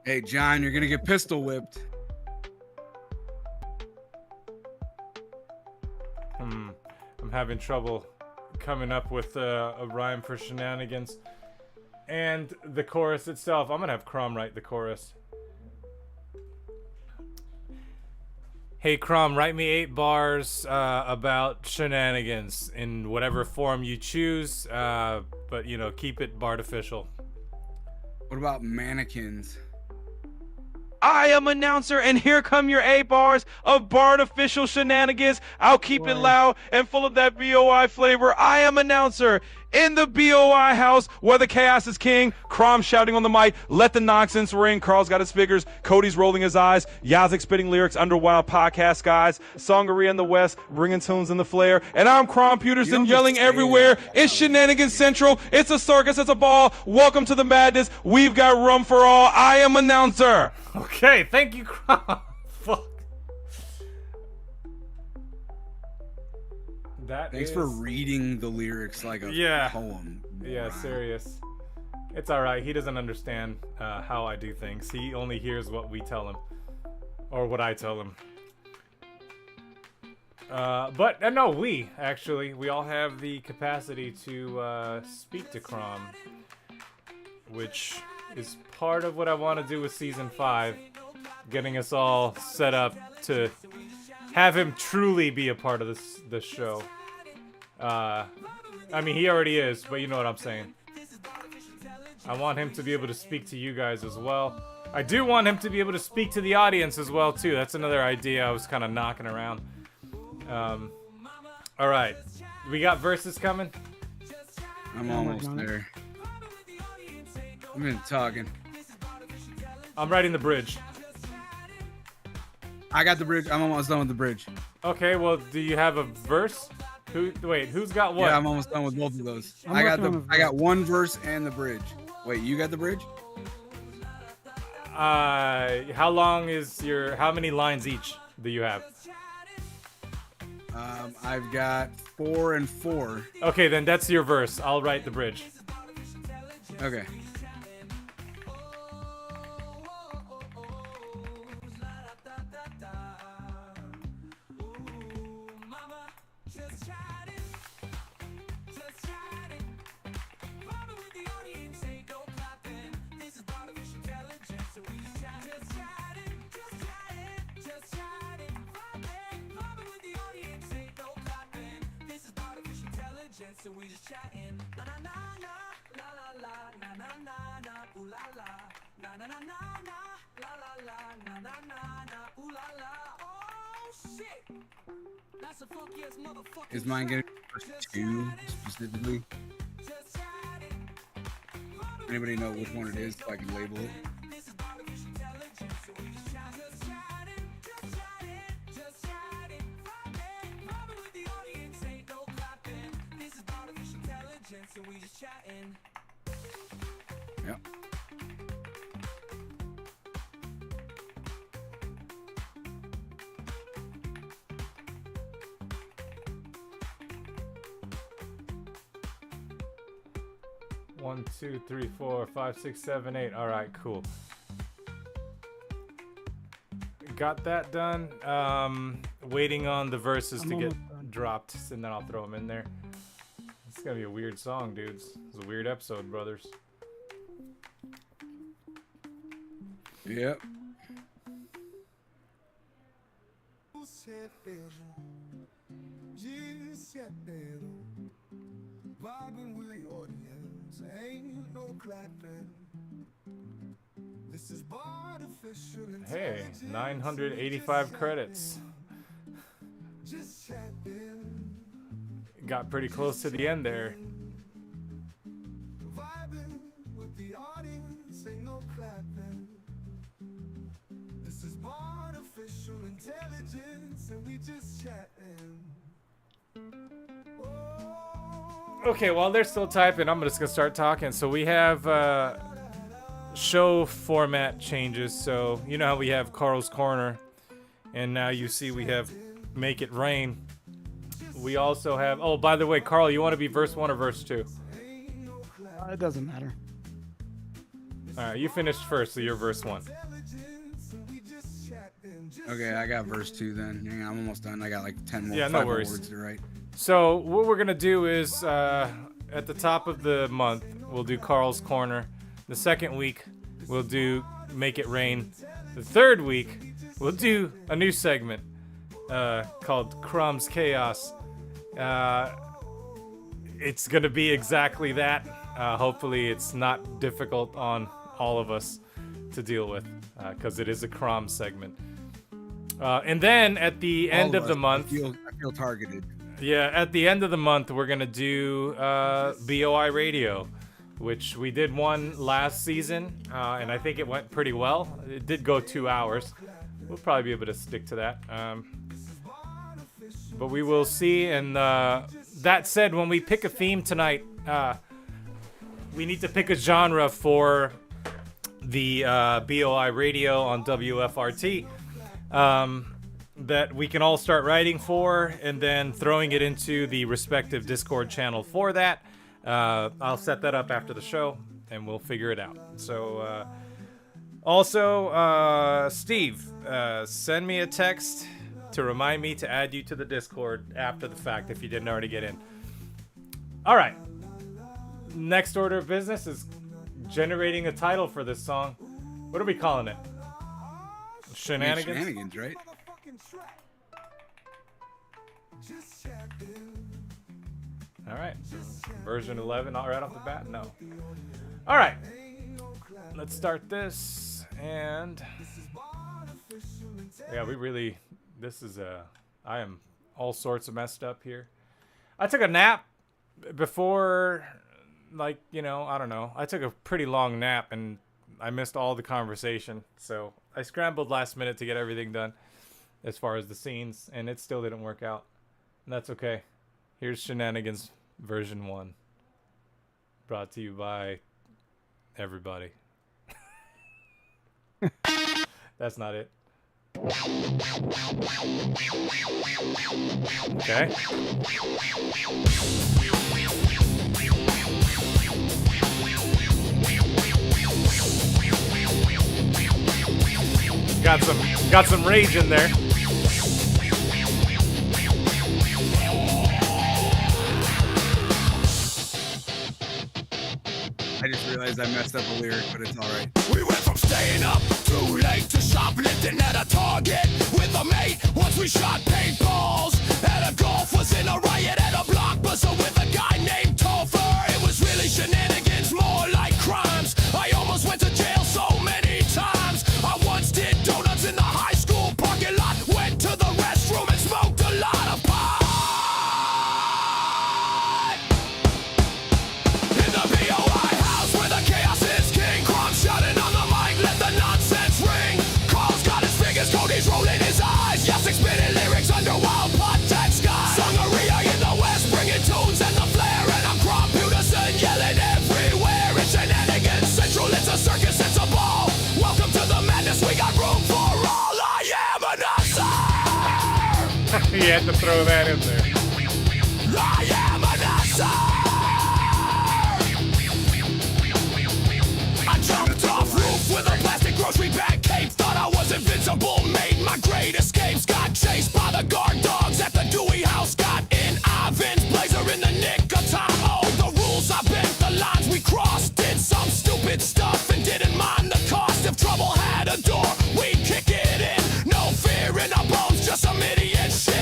Hey, John, you're going to get pistol whipped. I'm having trouble coming up with a rhyme for shenanigans. And the chorus itself, I'm gonna have CROM write the chorus. Hey CROM, write me 8 bars about shenanigans in whatever form you choose, but keep it bartificial. What about mannequins? I am announcer, and here come your 8 bars of bartificial shenanigans. I'll keep it loud and full of that BOI flavor. I am announcer in the BOI house where the chaos is king. CROM shouting on the mic, let the nonsense ring. Carl's got his figures, Cody's rolling his eyes, Yazik spitting lyrics under Wild Podcast guys, Song-arrhea in the west, bringing tunes in the flare, and I'm CROM PYUTERSON yelling everywhere. It's Shenanigans Central. It's a circus. It's a ball. Welcome to the madness. We've got rum for all. I am announcer. Okay, thank you, CROM. Fuck. Thanks for reading the lyrics like a poem. Yeah, serious. It's alright. He doesn't understand how I do things. He only hears what we tell him. Or what I tell him. But no, we all have the capacity to speak to CROM, which is part of what I want to do with season 5, getting us all set up to have him truly be a part of this show. I mean, he already is, but you know what I'm saying. I want him to be able to speak to you guys as well. I do want him to be able to speak to the audience as well too. That's another idea I was kind of knocking around. All right, we got verses coming. I'm almost there. I've been talking. I'm writing the bridge. I got the bridge. I'm almost done with the bridge. Okay, well, do you have a verse? Who's got what? Yeah, I'm almost done with both of those. I got one verse and the bridge. Wait, you got the bridge? How many lines each do you have? I've got 4 and 4. Okay, then that's your verse. I'll write the bridge. Okay. So we just chatting. Na na na na, la la la, na na na na, ooh la la, na na na na na, la la la, na na na na, ooh la la. Oh shit, that's a funky ass motherfucker. Is mine gonna be verse 2 specifically? Anybody know which one it is so I can label it? So we just chatting. Yep. One, 2, 3, 4, 5, 6, 7, 8. All right, cool. Got that done. Waiting on the verses to get dropped, and then I'll throw them in there. It's gonna be a weird song, dudes. It's a weird episode, brothers. Yep. Hey, 985 credits. Got pretty close to the end there. Okay, while they're still typing, I'm just gonna start talking. So we have show format changes. So you know how we have Carl's Corner, and now you see we have Make It Rain. We also have, oh, by the way, Carl, you want to be verse 1 or verse 2? It doesn't matter. All right, you finished first, so you're verse 1. Okay, I got verse 2 then. Hang on, I'm almost done. I got like 10 more, yeah, no worries. words to write. So what we're going to do is, at the top of the month, we'll do Carl's Corner. The second week, we'll do Make It Rain. The third week, we'll do a new segment called CROM's Chaos. It's gonna be exactly that. Hopefully it's not difficult on all of us to deal with, because it is a CROM segment. And then at the end of the month, I feel targeted. Yeah, at the end of the month, we're gonna do BOI Radio, which we did one last season, and I think it went pretty well. It did go 2 hours. We'll probably be able to stick to that. But we will see. And that said, when we pick a theme tonight, we need to pick a genre for the BOI Radio on WFRT that we can all start writing for, and then throwing it into the respective Discord channel for that. I'll set that up after the show, and we'll figure it out. So, also, Steve, send me a text to remind me to add you to the Discord after the fact if you didn't already get in. All right. Next order of business is generating a title for this song. What are we calling it? Shenanigans? Shenanigans, right? All right. Version 11, all right off the bat? No. All right. Let's start this. And yeah, I am all sorts of messed up here. I took a nap before, like, you know, I don't know. I took a pretty long nap and I missed all the conversation. So I scrambled last minute to get everything done as far as the scenes, and it still didn't work out. And that's okay. Here's Shenanigans version 1. Brought to you by everybody. That's not it. Okay. Got some rage in there. I just realized I messed up a lyric, but it's all right. We went from staying up too late to shoplifting at a Target with a mate. Once we shot paintballs at a golf, was in a riot at a Blockbuster with a guy named Topher. It was really shenanigans, more like crimes. I almost went to jail so many times. I once did donuts in the high school parking lot. Went to the restroom and smoked a lot of pot. In the BOI house where the chaos is king, CROM shouting on the mic, let the nonsense ring. Carl's got his fingers cold, he's rolling his eyes. Yes, spitting lyrics under wild pot-tack skies. Song-arrhea in the west, bringing tunes and the flair. And I'm PYUTERSON yelling everywhere. It's shenanigans central, it's a circus, it's a ball. Welcome to the madness, we got room for all. I am an answer. He had to throw that in there. I am an answer. I jumped off roof with a plastic grocery bag cape. Thought I was invincible, made my great escapes. Got chased by the guard dogs at the Dewey House. Got in Ivan's blazer in the nick of time. Oh, the rules I bent, the lines we crossed. Did some stupid stuff and didn't mind the cost. If trouble had a door, we'd kick it in. No fear in our bones, just some idiot shit.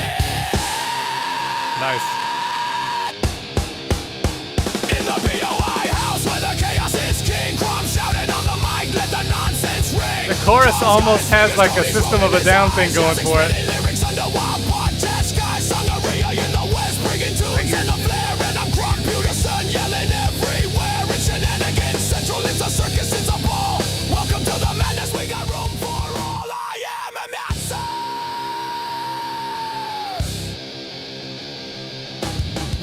Nice. In the BOI house where the chaos is king, CROM shouting on the mic, let the nonsense ring. The chorus almost has like a System of a Down thing going for it. Lyrics under wild pot-tack skies. Song-arrhea in the west, bringing tunes and the flair. And I'm PYUTERSON yelling everywhere. It's shenanigans central, it's a circus, it's a ball. Welcome to the madness, we got room for all. I am a master.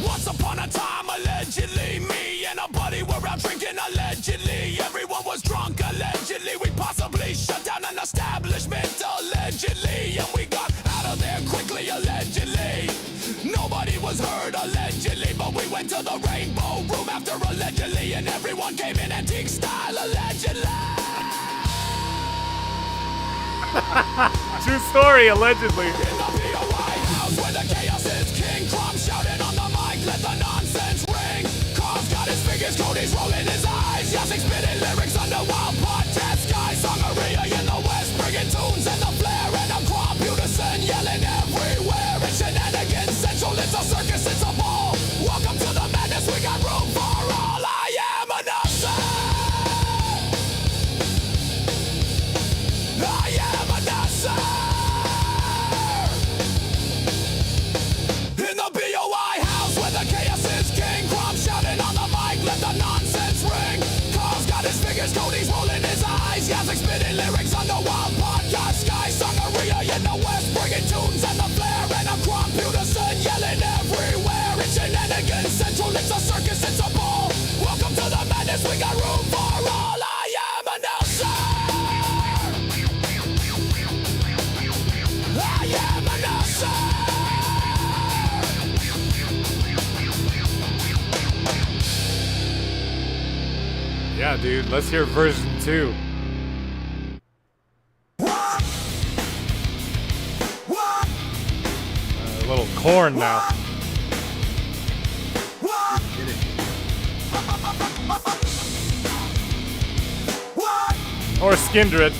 Once upon a time, allegedly, me and a buddy were out drinking, allegedly. Everyone was drunk, allegedly. We possibly shut down an establishment, allegedly. And we got out of there quickly, allegedly. Nobody was hurt, allegedly. But we went to the Rainbow Room after, allegedly. And everyone came in antique style, allegedly. True story, allegedly. In the BOI house where the chaos is king, CROM shouting on the mic, let the nonsense ring. Carl's got his fingers cold, he's rolling his eyes. Yes, he's spitting lyrics under wild pot-tack skies. Song-arrhea in the west, bringing tunes and the flair. And I'm PYUTERSON yelling everywhere. It's shenanigans central, it's a circus, it's a ball. Welcome to the madness, we got room for all. I am an answer. I am an answer. In the BOI house where the chaos is king, CROM shouting on the mic, let the nonsense ring. Carl's got his fingers cold, he's rolling his eyes. Yes, he's spitting lyrics under wild pot-tack skies. Song-arrhea in the west, bringing tunes and the flair. And I'm PYUTERSON yelling everywhere. It's shenanigans central, it's a circus, it's a ball. Welcome to the madness, we got room for all. I am an answer. I am an answer. Yeah, dude. Let's hear version 2. Corn now. Or Skindred.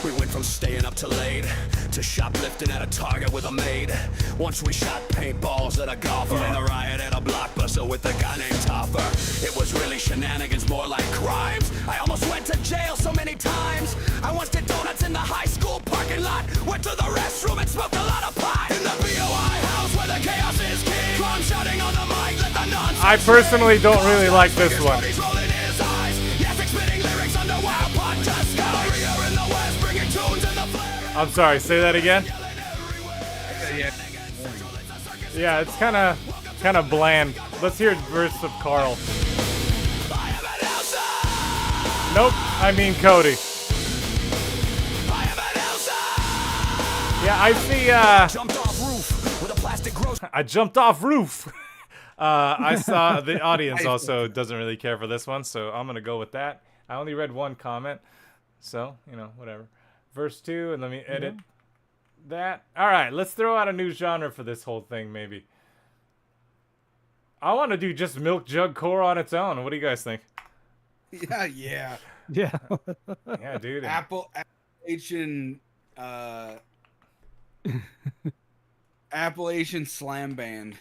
We went from staying up till late to shoplifting at a Target with a maid. Once we shot paintballs at a golfer and a riot at a Blockbuster with a guy named Topper. It was really shenanigans, more like crimes. I almost went to jail so many times. I once did donuts in the high school parking lot. Went to the restroom and smoked a lot of pot. In the BOI house where the chaos is king. Crime shouting on the mic, let the nonsense I personally don't really like this one. He's rolling his eyes. Yes, spitting lyrics under wild pot. Just go. In the west, bringing tunes in the flare. I'm sorry, say that again. Yeah, it's kind of bland. Let's hear a verse of Carl. Nope, I mean Cody. Yeah, I see. I jumped off roof. I saw the audience also doesn't really care for this one, so I'm gonna go with that. I only read one comment, so whatever. Verse 2, and let me edit that. All right, let's throw out a new genre for this whole thing, maybe. I want to do just milk jug core on its own. What do you guys think? Yeah. Yeah. Yeah, dude. Appalachian Appalachian Slam Band.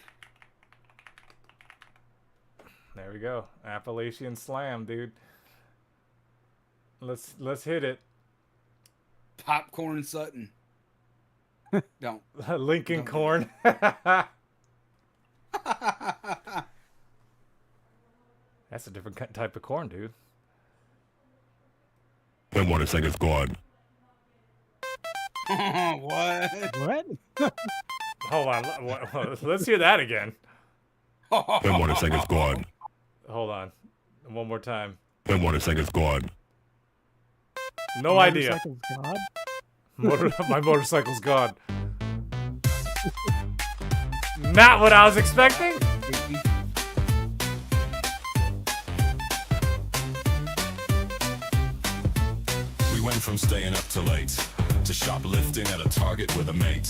There we go. Appalachian Slam, dude. Let's hit it. Popcorn Sutton. Don't. Lincoln Corn. That's a different type of corn, dude. I want to say it's gone. What? What? Hold on. Let's hear that again. I want to say it's gone. Hold on. One more time. I want to say it's gone. No idea. God? My motorcycle's gone. Not what I was expecting. We went from staying up till late to shoplifting at a Target with a mate.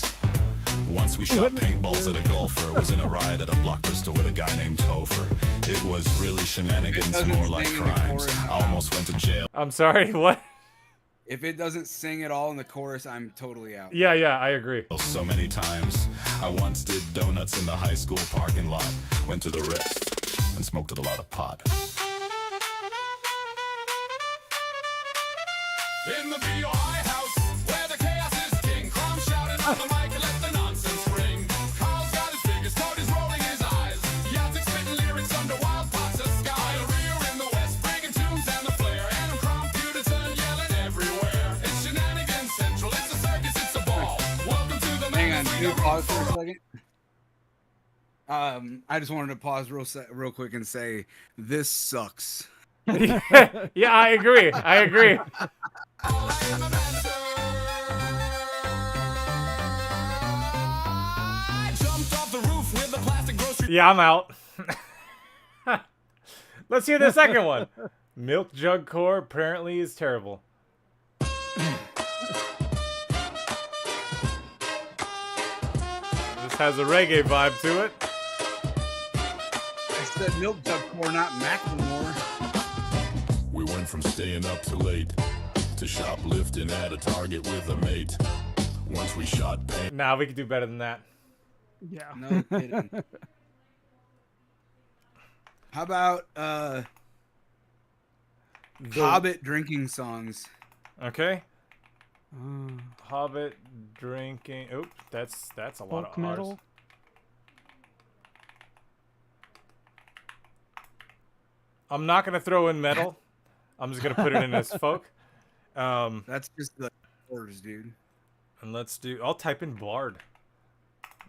Once we shot paintballs at a golfer, was in a riot at a Blockbuster with a guy named Topher. It was really shenanigans, more like crimes. I almost went to jail. I'm sorry, what? If it doesn't sing at all in the chorus, I'm totally out. Yeah, I agree. So many times. I once did donuts in the high school parking lot. Went to the rest and smoked a lot of pot. In the BOI house, where the chaos is king. Crumb shouting on the mic and let the nonsense ring. Carl's got his fingers, Cody's rolling his eyes. Yazzik spitting lyrics under wild pots of sky. Rear in the west, bringing tunes and the flare. And PYUTERSON yelling everywhere. It's shenanigans central, it's a circus, it's a ball. Welcome to the Hang on, can you pause for a second? I just wanted to pause real quick and say this sucks. Yeah, I agree. Yeah, I'm out. Let's hear the second one. Milk jug core apparently is terrible. This has a reggae vibe to it. I said milk jug core, not Macklemore. We went from staying up till late to shoplifting at a Target with a mate. Once we shot paint. Nah, we could do better than that. Yeah. No kidding. How about Hobbit drinking songs? Okay. Hobbit drinking. Oops, that's a lot Folk of metal. R's. I'm not gonna throw in metal. I'm just gonna put it in as folk. That's just the words, dude. And I'll type in Bard.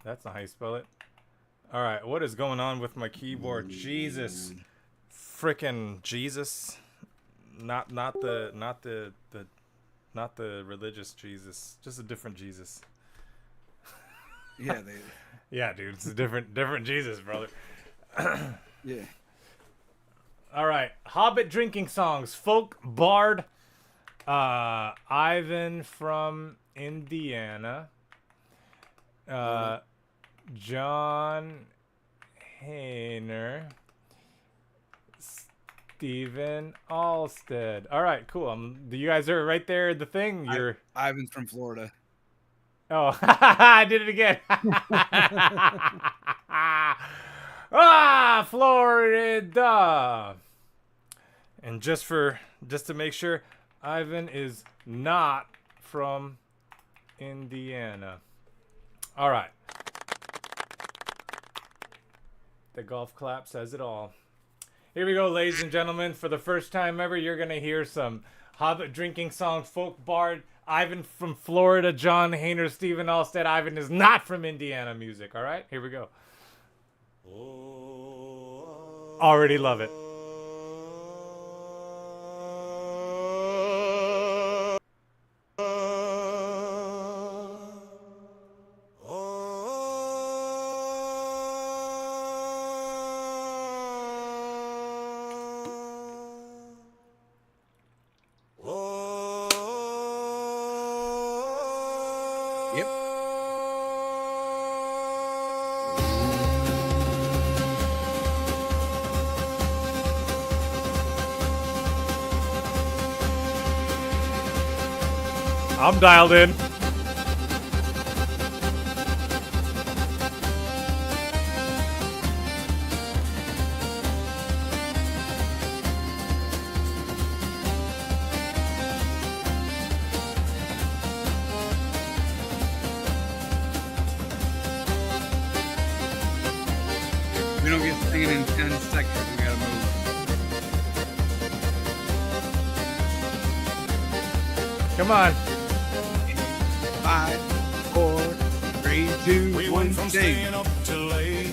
That's not how you spell it. All right, what is going on with my keyboard? Jesus, frickin' Jesus, not the religious Jesus, just a different Jesus. Yeah, yeah, dude, it's a different Jesus, brother. Yeah. All right, Hobbit drinking songs, folk, Bard. Ivan from Indiana. John Hayner. Stephen Alstead. All right, cool. You guys are right there. The thing. You're Ivan's from Florida. Oh, I did it again. Florida. And just to make sure, Ivan is not from Indiana. All right. The golf clap says it all. Here we go, ladies and gentlemen. For the first time ever, you're going to hear some Hobbit drinking song, folk bard, Ivan from Florida, John Hayner, Stephen Alstead. Ivan is not from Indiana music, all right? Here we go. Already love it. Yep. I'm dialed in. We don't get singing in 10 seconds. We gotta move. 5, 4, 3, 2, We 1, went from stay. staying up till late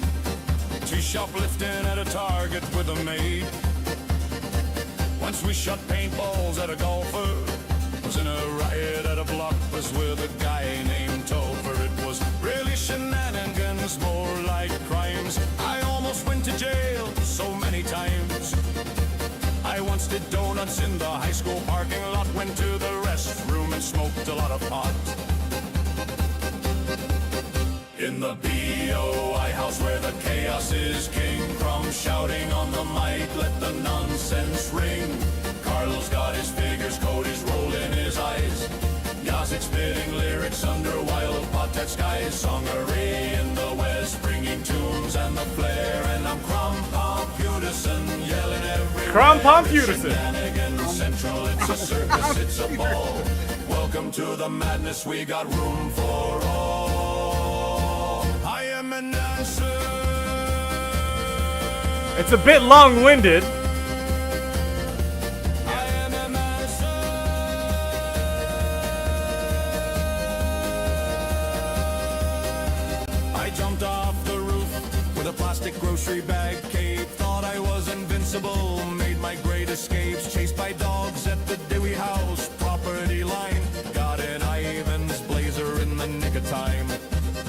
to shoplifting at a Target with a maid. Once we shot paintballs at a golfer, was in a riot at a blockbuster with a guy named Topher. It was really shenanigans, more like crimes. I almost went to jail so many times. I once did donuts in the high school parking lot, went to the restroom and smoked a lot of pot. In the BOI house where the chaos is king, CROM shouting on the mic, let the nonsense ring. Carlos got his figures, Cody's rolling his eyes. Yazik spitting lyrics under wild potet skies. Song-arrhea in the west, bringing tunes and the flair. And I'm CROM PYUTERSON, yelling everywhere. CROM PYUTERSON. Shenanigans Central, it's a circus, it's a ball. Welcome to the madness, we got room for all. I am an answer. It's a bit long-winded. I jumped off the roof with a plastic grocery bag cape. Thought I was invincible, made my great escapes. Chased by dogs at the Dewey House property line. Got in Ivan's blazer in the nick of time.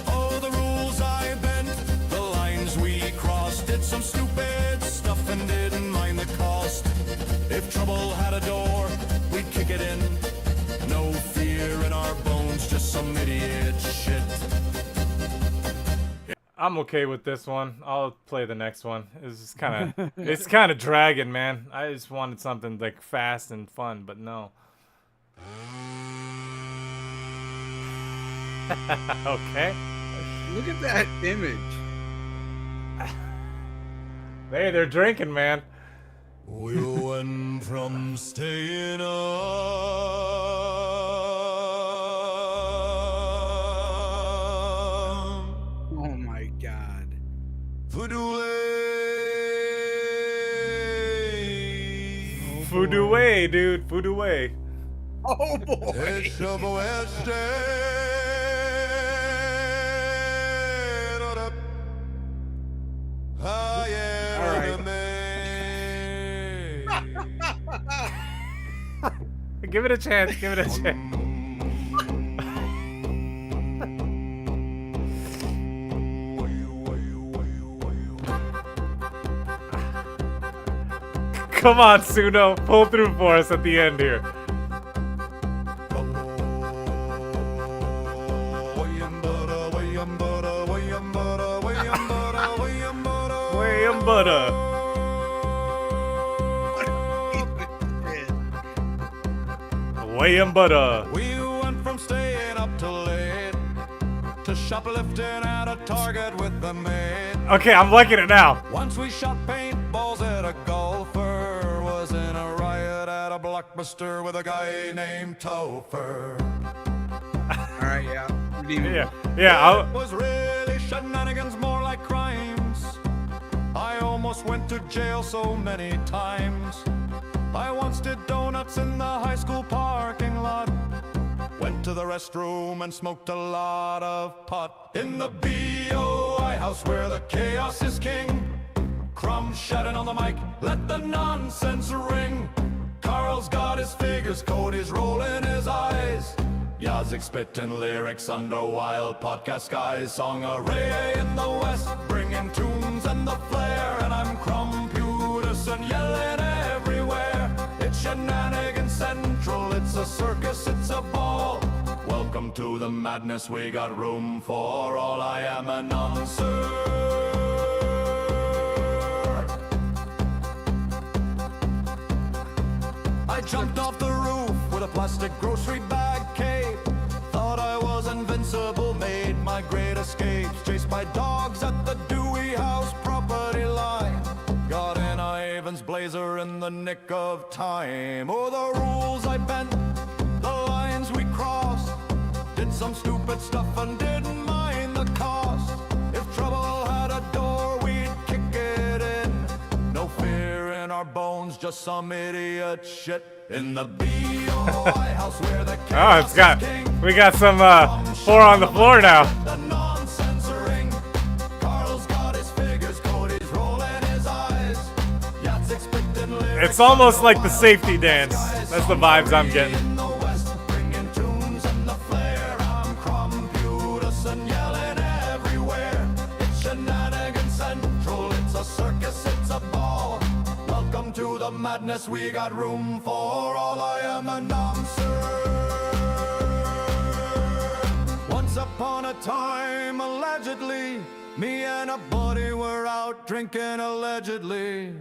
Oh, the rules I bent, the lines we crossed. Did some stupid stuff and didn't mind the cost. If trouble had a door, we'd kick it in. No fear in our bones, just some idiot shit. I'm okay with this one. I'll play the next one. It's kind of it's kind of dragging, man. I just wanted something like fast and fun, but no. Okay. Look at that image. Hey, they're drinking, man. We went from staying up Oh my God. Food away, dude. Food away. Oh boy. It's a western. I am All right. a man. Give it a chance. Give it a chance. Come on, Suno. Pull through for us at the end here. and butter. Whey and butter. We went from staying up till late to shoplifting at a Target with the maid. Okay, I'm liking it now. Once we shot paintballs at a golfer, was in a riot at a Blockbuster with a guy named Topher. All right, yeah. Redeemable. Yeah. It was really shenanigans, more like crimes. I almost went to jail so many times. I once did donuts in the high school parking lot. Went to the restroom and smoked a lot of pot. In the BOI house where the chaos is king. CROM shouting on the mic, let the nonsense ring. Carl's got his figures, Cody's rolling his eyes. Yazik spitting lyrics under wild podcast skies. Song-arrhea in the west, bringing tunes and the flair. And I'm CROM PYUTERSON yelling everywhere. It's shenanigans central, it's a circus, it's a ball. Welcome to the madness, we got room for all. I am an announcer. I jumped off the roof with a plastic grocery bag cape. Thought I was invincible, made my great escapes. Chased by dogs at the Dewey House property line. Got in a Avon's blazer in the nick of time. Oh, the rules I bent, the lines we crossed. Did some stupid stuff and didn't mind the cost. If trouble had a door, we'd kick it in. No fear in our bones, just some idiot shit. In the BOI house where the Oh, we got some 4 on the floor now. the nonsense ring. Carl's got his figures, Cody's rolling his eyes. Yatzik spitting lyrics. It's almost like the safety dance. That's the vibes I'm getting. In the west, bringing tunes and the flair. I'm CROM PYUTERSON yelling everywhere. It's shenanigans central, it's a circus, it's a ball. Welcome to the madness, we got room for all. I am an announcer. Once upon a time, allegedly, me and a buddy were out drinking, allegedly.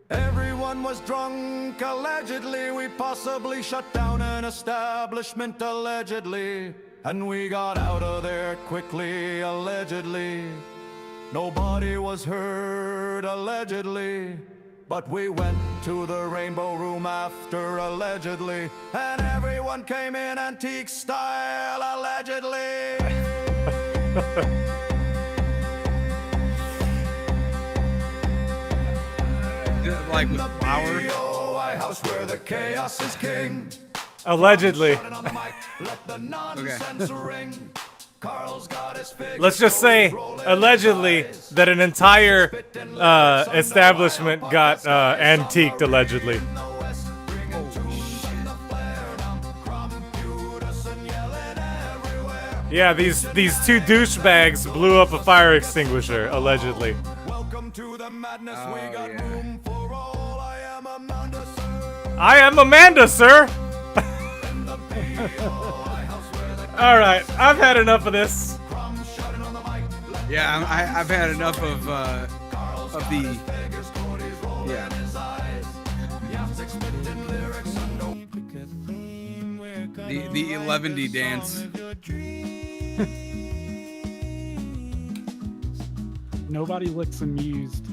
Everyone was drunk, allegedly. We possibly shut down an establishment, allegedly. And we got out of there quickly, allegedly. Nobody was hurt, allegedly. But we went to the Rainbow Room after, allegedly. And everyone came in antique style, allegedly. Like with flour. BOI house where the chaos is king. Allegedly. Let's just say, allegedly, that an entire establishment got antiqued, allegedly. Yeah, these 2 douchebags blew up a fire extinguisher, allegedly. Welcome to the madness, we got room for all. I am Amanda, sir. I am Amanda, sir! Alright, I've had enough of this. Yeah, I've had enough of the. Yeah. The 11D dance. Nobody looks amused.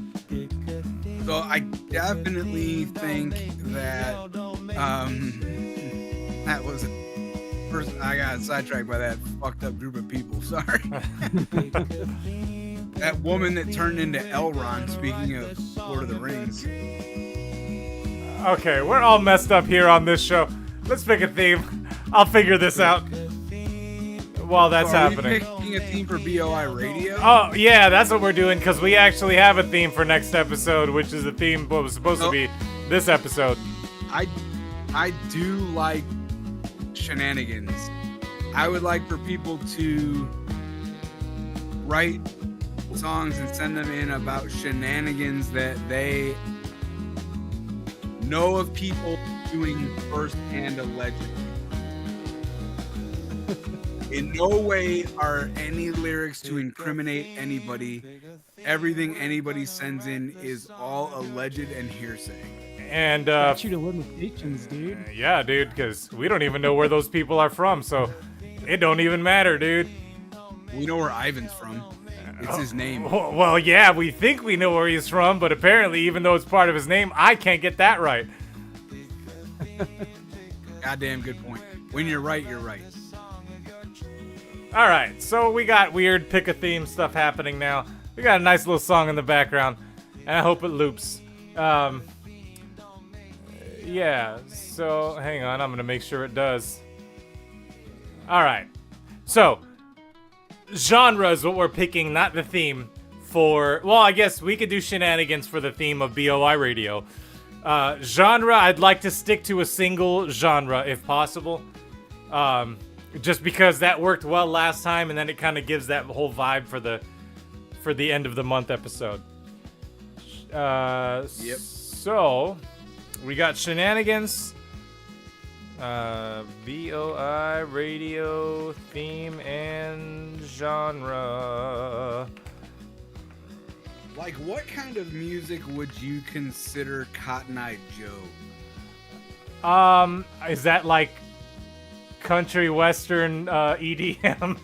So I definitely think that that was first. I got sidetracked by that fucked up group of people. Sorry. That woman that turned into Elrond. Speaking of Lord of the Rings. Okay, we're all messed up here on this show. Let's pick a theme. I'll figure this out while that's happening. Are we picking a theme for BOI Radio? Oh, yeah, that's what we're doing, because we actually have a theme for next episode, which is the theme what was supposed to be this episode. I do like shenanigans. I would like for people to write songs and send them in about shenanigans that they know of people doing firsthand, allegedly. In no way are any lyrics to incriminate anybody, everything anybody sends in is all alleged and hearsay. And Statute of limitations, dude. yeah, dude, because we don't even know where those people are from, so it don't even matter, dude. We know where Ivan's from. It's his name. Well, yeah, we think we know where he's from, but apparently, even though it's part of his name, I can't get that right. Goddamn good point. When you're right, you're right. All right, so we got weird pick a theme stuff happening now. We got a nice little song in the background, and I hope it loops. Yeah, so hang on, I'm gonna make sure it does. All right, so genre is what we're picking, not the theme for. Well, I guess we could do shenanigans for the theme of BOI Radio. Genre, I'd like to stick to a single genre if possible. Just because that worked well last time, and then it kind of gives that whole vibe for the end of the month episode. Yep. So we got shenanigans, BOI radio theme and genre. Like, what kind of music would you consider Cotton Eye Joe? Is that like country western EDM?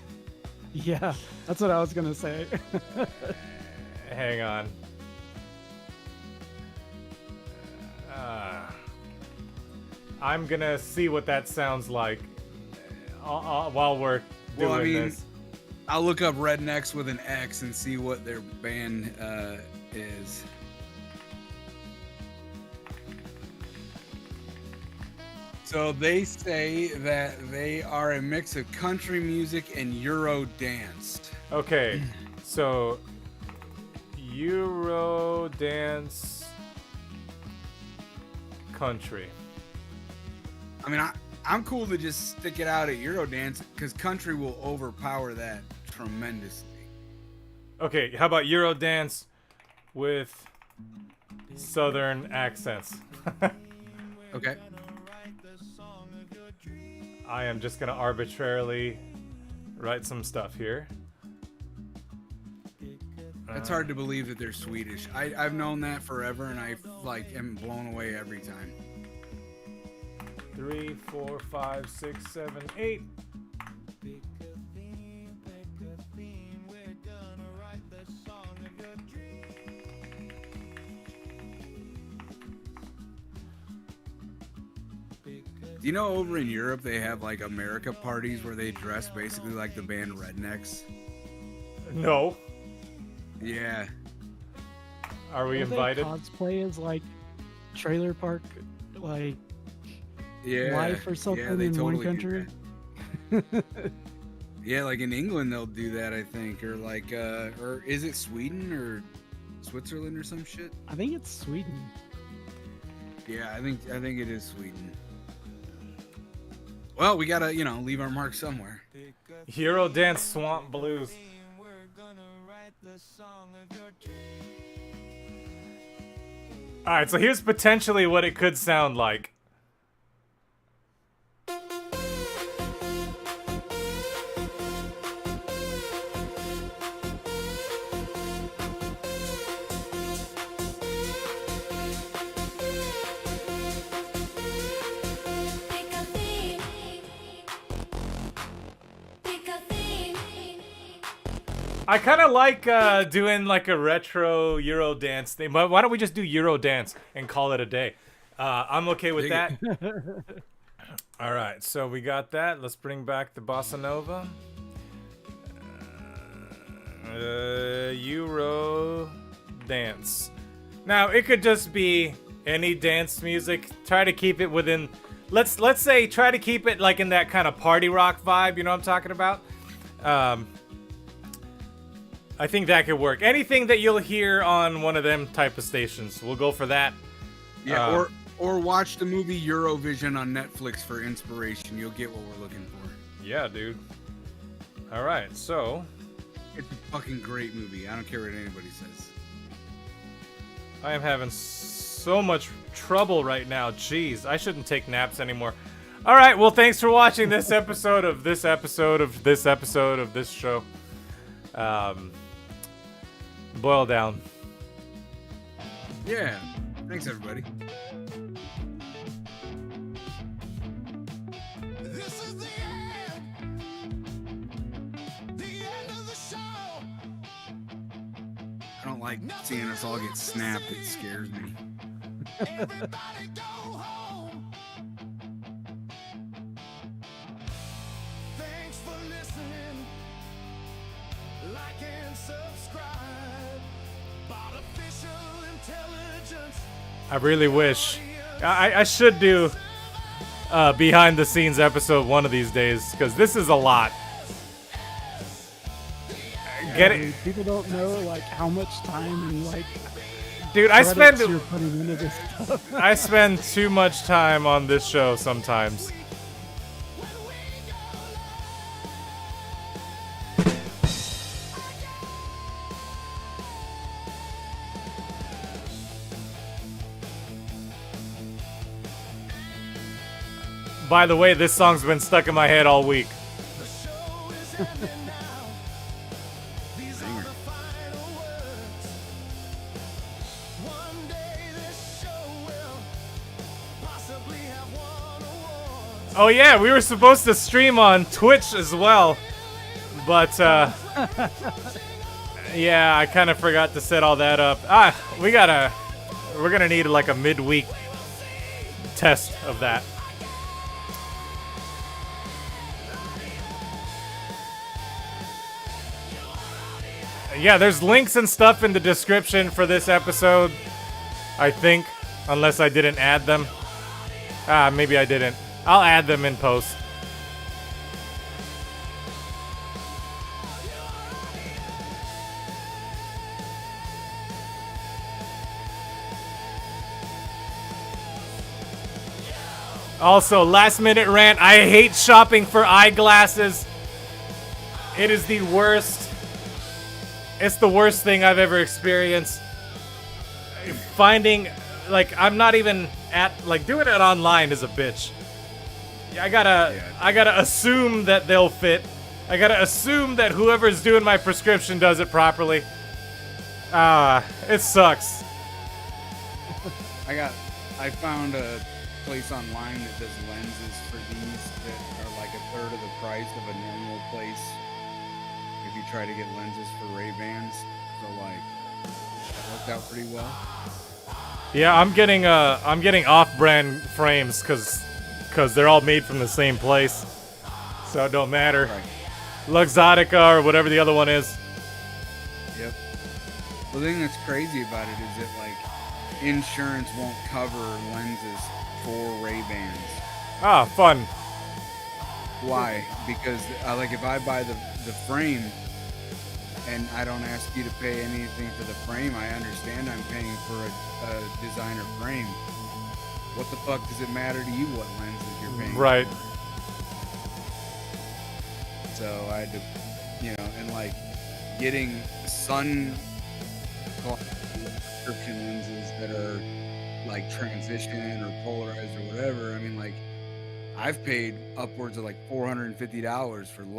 Yeah, that's what I was gonna say. Hang on. I'm gonna see what that sounds like while we're doing this. I'll look up Rednecks with an X and see what their band is. So they say that they are a mix of country music and Euro dance. Okay, so Euro dance country. I mean, I'm cool to just stick it out at Euro dance because country will overpower that tremendously. Okay, how about Euro dance with southern accents? Okay. I am just gonna arbitrarily write some stuff here. It's hard to believe that they're Swedish. I've known that forever, and I am blown away every time. 3, 4, 5, 6, 7, 8. Do you know over in Europe they have like America parties where they dress basically like the band Rednecks? No. Yeah. Are we Don't invited? They cosplay as like trailer park, like Yeah. life or something yeah, they in totally one country. Yeah, like in England they'll do that, I think, or like, or is it Sweden or Switzerland or some shit? I think it's Sweden. Yeah, I think it is Sweden. Well, we gotta, leave our mark somewhere. Hero Dance Swamp Blues. Alright, so here's potentially what it could sound like. I kind of like doing like a retro Euro dance thing. But why don't we just do Euro dance and call it a day? I'm okay with that. All right, so we got that. Let's bring back the bossa nova. Euro dance. Now it could just be any dance music. Try to keep it within. Let's say try to keep it like in that kind of party rock vibe. You know what I'm talking about? I think that could work. Anything that you'll hear on one of them type of stations, we'll go for that. Yeah, or watch the movie Eurovision on Netflix for inspiration. You'll get what we're looking for. Yeah, dude. All right, so it's a fucking great movie. I don't care what anybody says. I am having so much trouble right now. Jeez, I shouldn't take naps anymore. All right, well, thanks for watching this episode of this show. Boil down. Yeah. Thanks, everybody. This is the end. The end of the show. I don't like seeing us all get snapped. It scares me. Everybody go home. Thanks for listening. Like and subscribe. Artificial intelligence. I really wish. I should do behind the scenes episode one of these days, because this is a lot. Get it? Dude, people don't know like how much time and like Dude, I spend credits you're putting into this stuff. I spend too much time on this show sometimes. By the way, this song's been stuck in my head all week. The show is ending now. These are the final words. One day this show will possibly have won awards. Oh yeah, we were supposed to stream on Twitch as well, but yeah, I kind of forgot to set all that up. We're gonna need like a midweek test of that. Yeah, there's links and stuff in the description for this episode, I think, unless I didn't add them. Maybe I didn't. I'll add them in post. Also, last minute rant, I hate shopping for eyeglasses. It is the worst. It's the worst thing I've ever experienced. Finding, like, I'm not even at, like, doing it online is a bitch. I gotta assume that they'll fit. I gotta assume that whoever's doing my prescription does it properly. It sucks. I found a place online that does lenses for these that are like a third of the price of a normal place if you try to get lenses for Ray-Bans. So like that worked out pretty well. Yeah, I'm getting off-brand frames because they're all made from the same place, so it don't matter. Right. Luxottica or whatever the other one is. Yep. The thing that's crazy about it is that like insurance won't cover lenses for Ray-Bans. Ah, fun. Why? Because like if I buy the frame and I don't ask you to pay anything for the frame, I understand I'm paying for a designer frame. What the fuck does it matter to you what lenses you're paying Right. for? So I had to, and like getting sun prescription lenses that are like transition or polarized or whatever. I mean, like I've paid upwards of like $450 for lenses.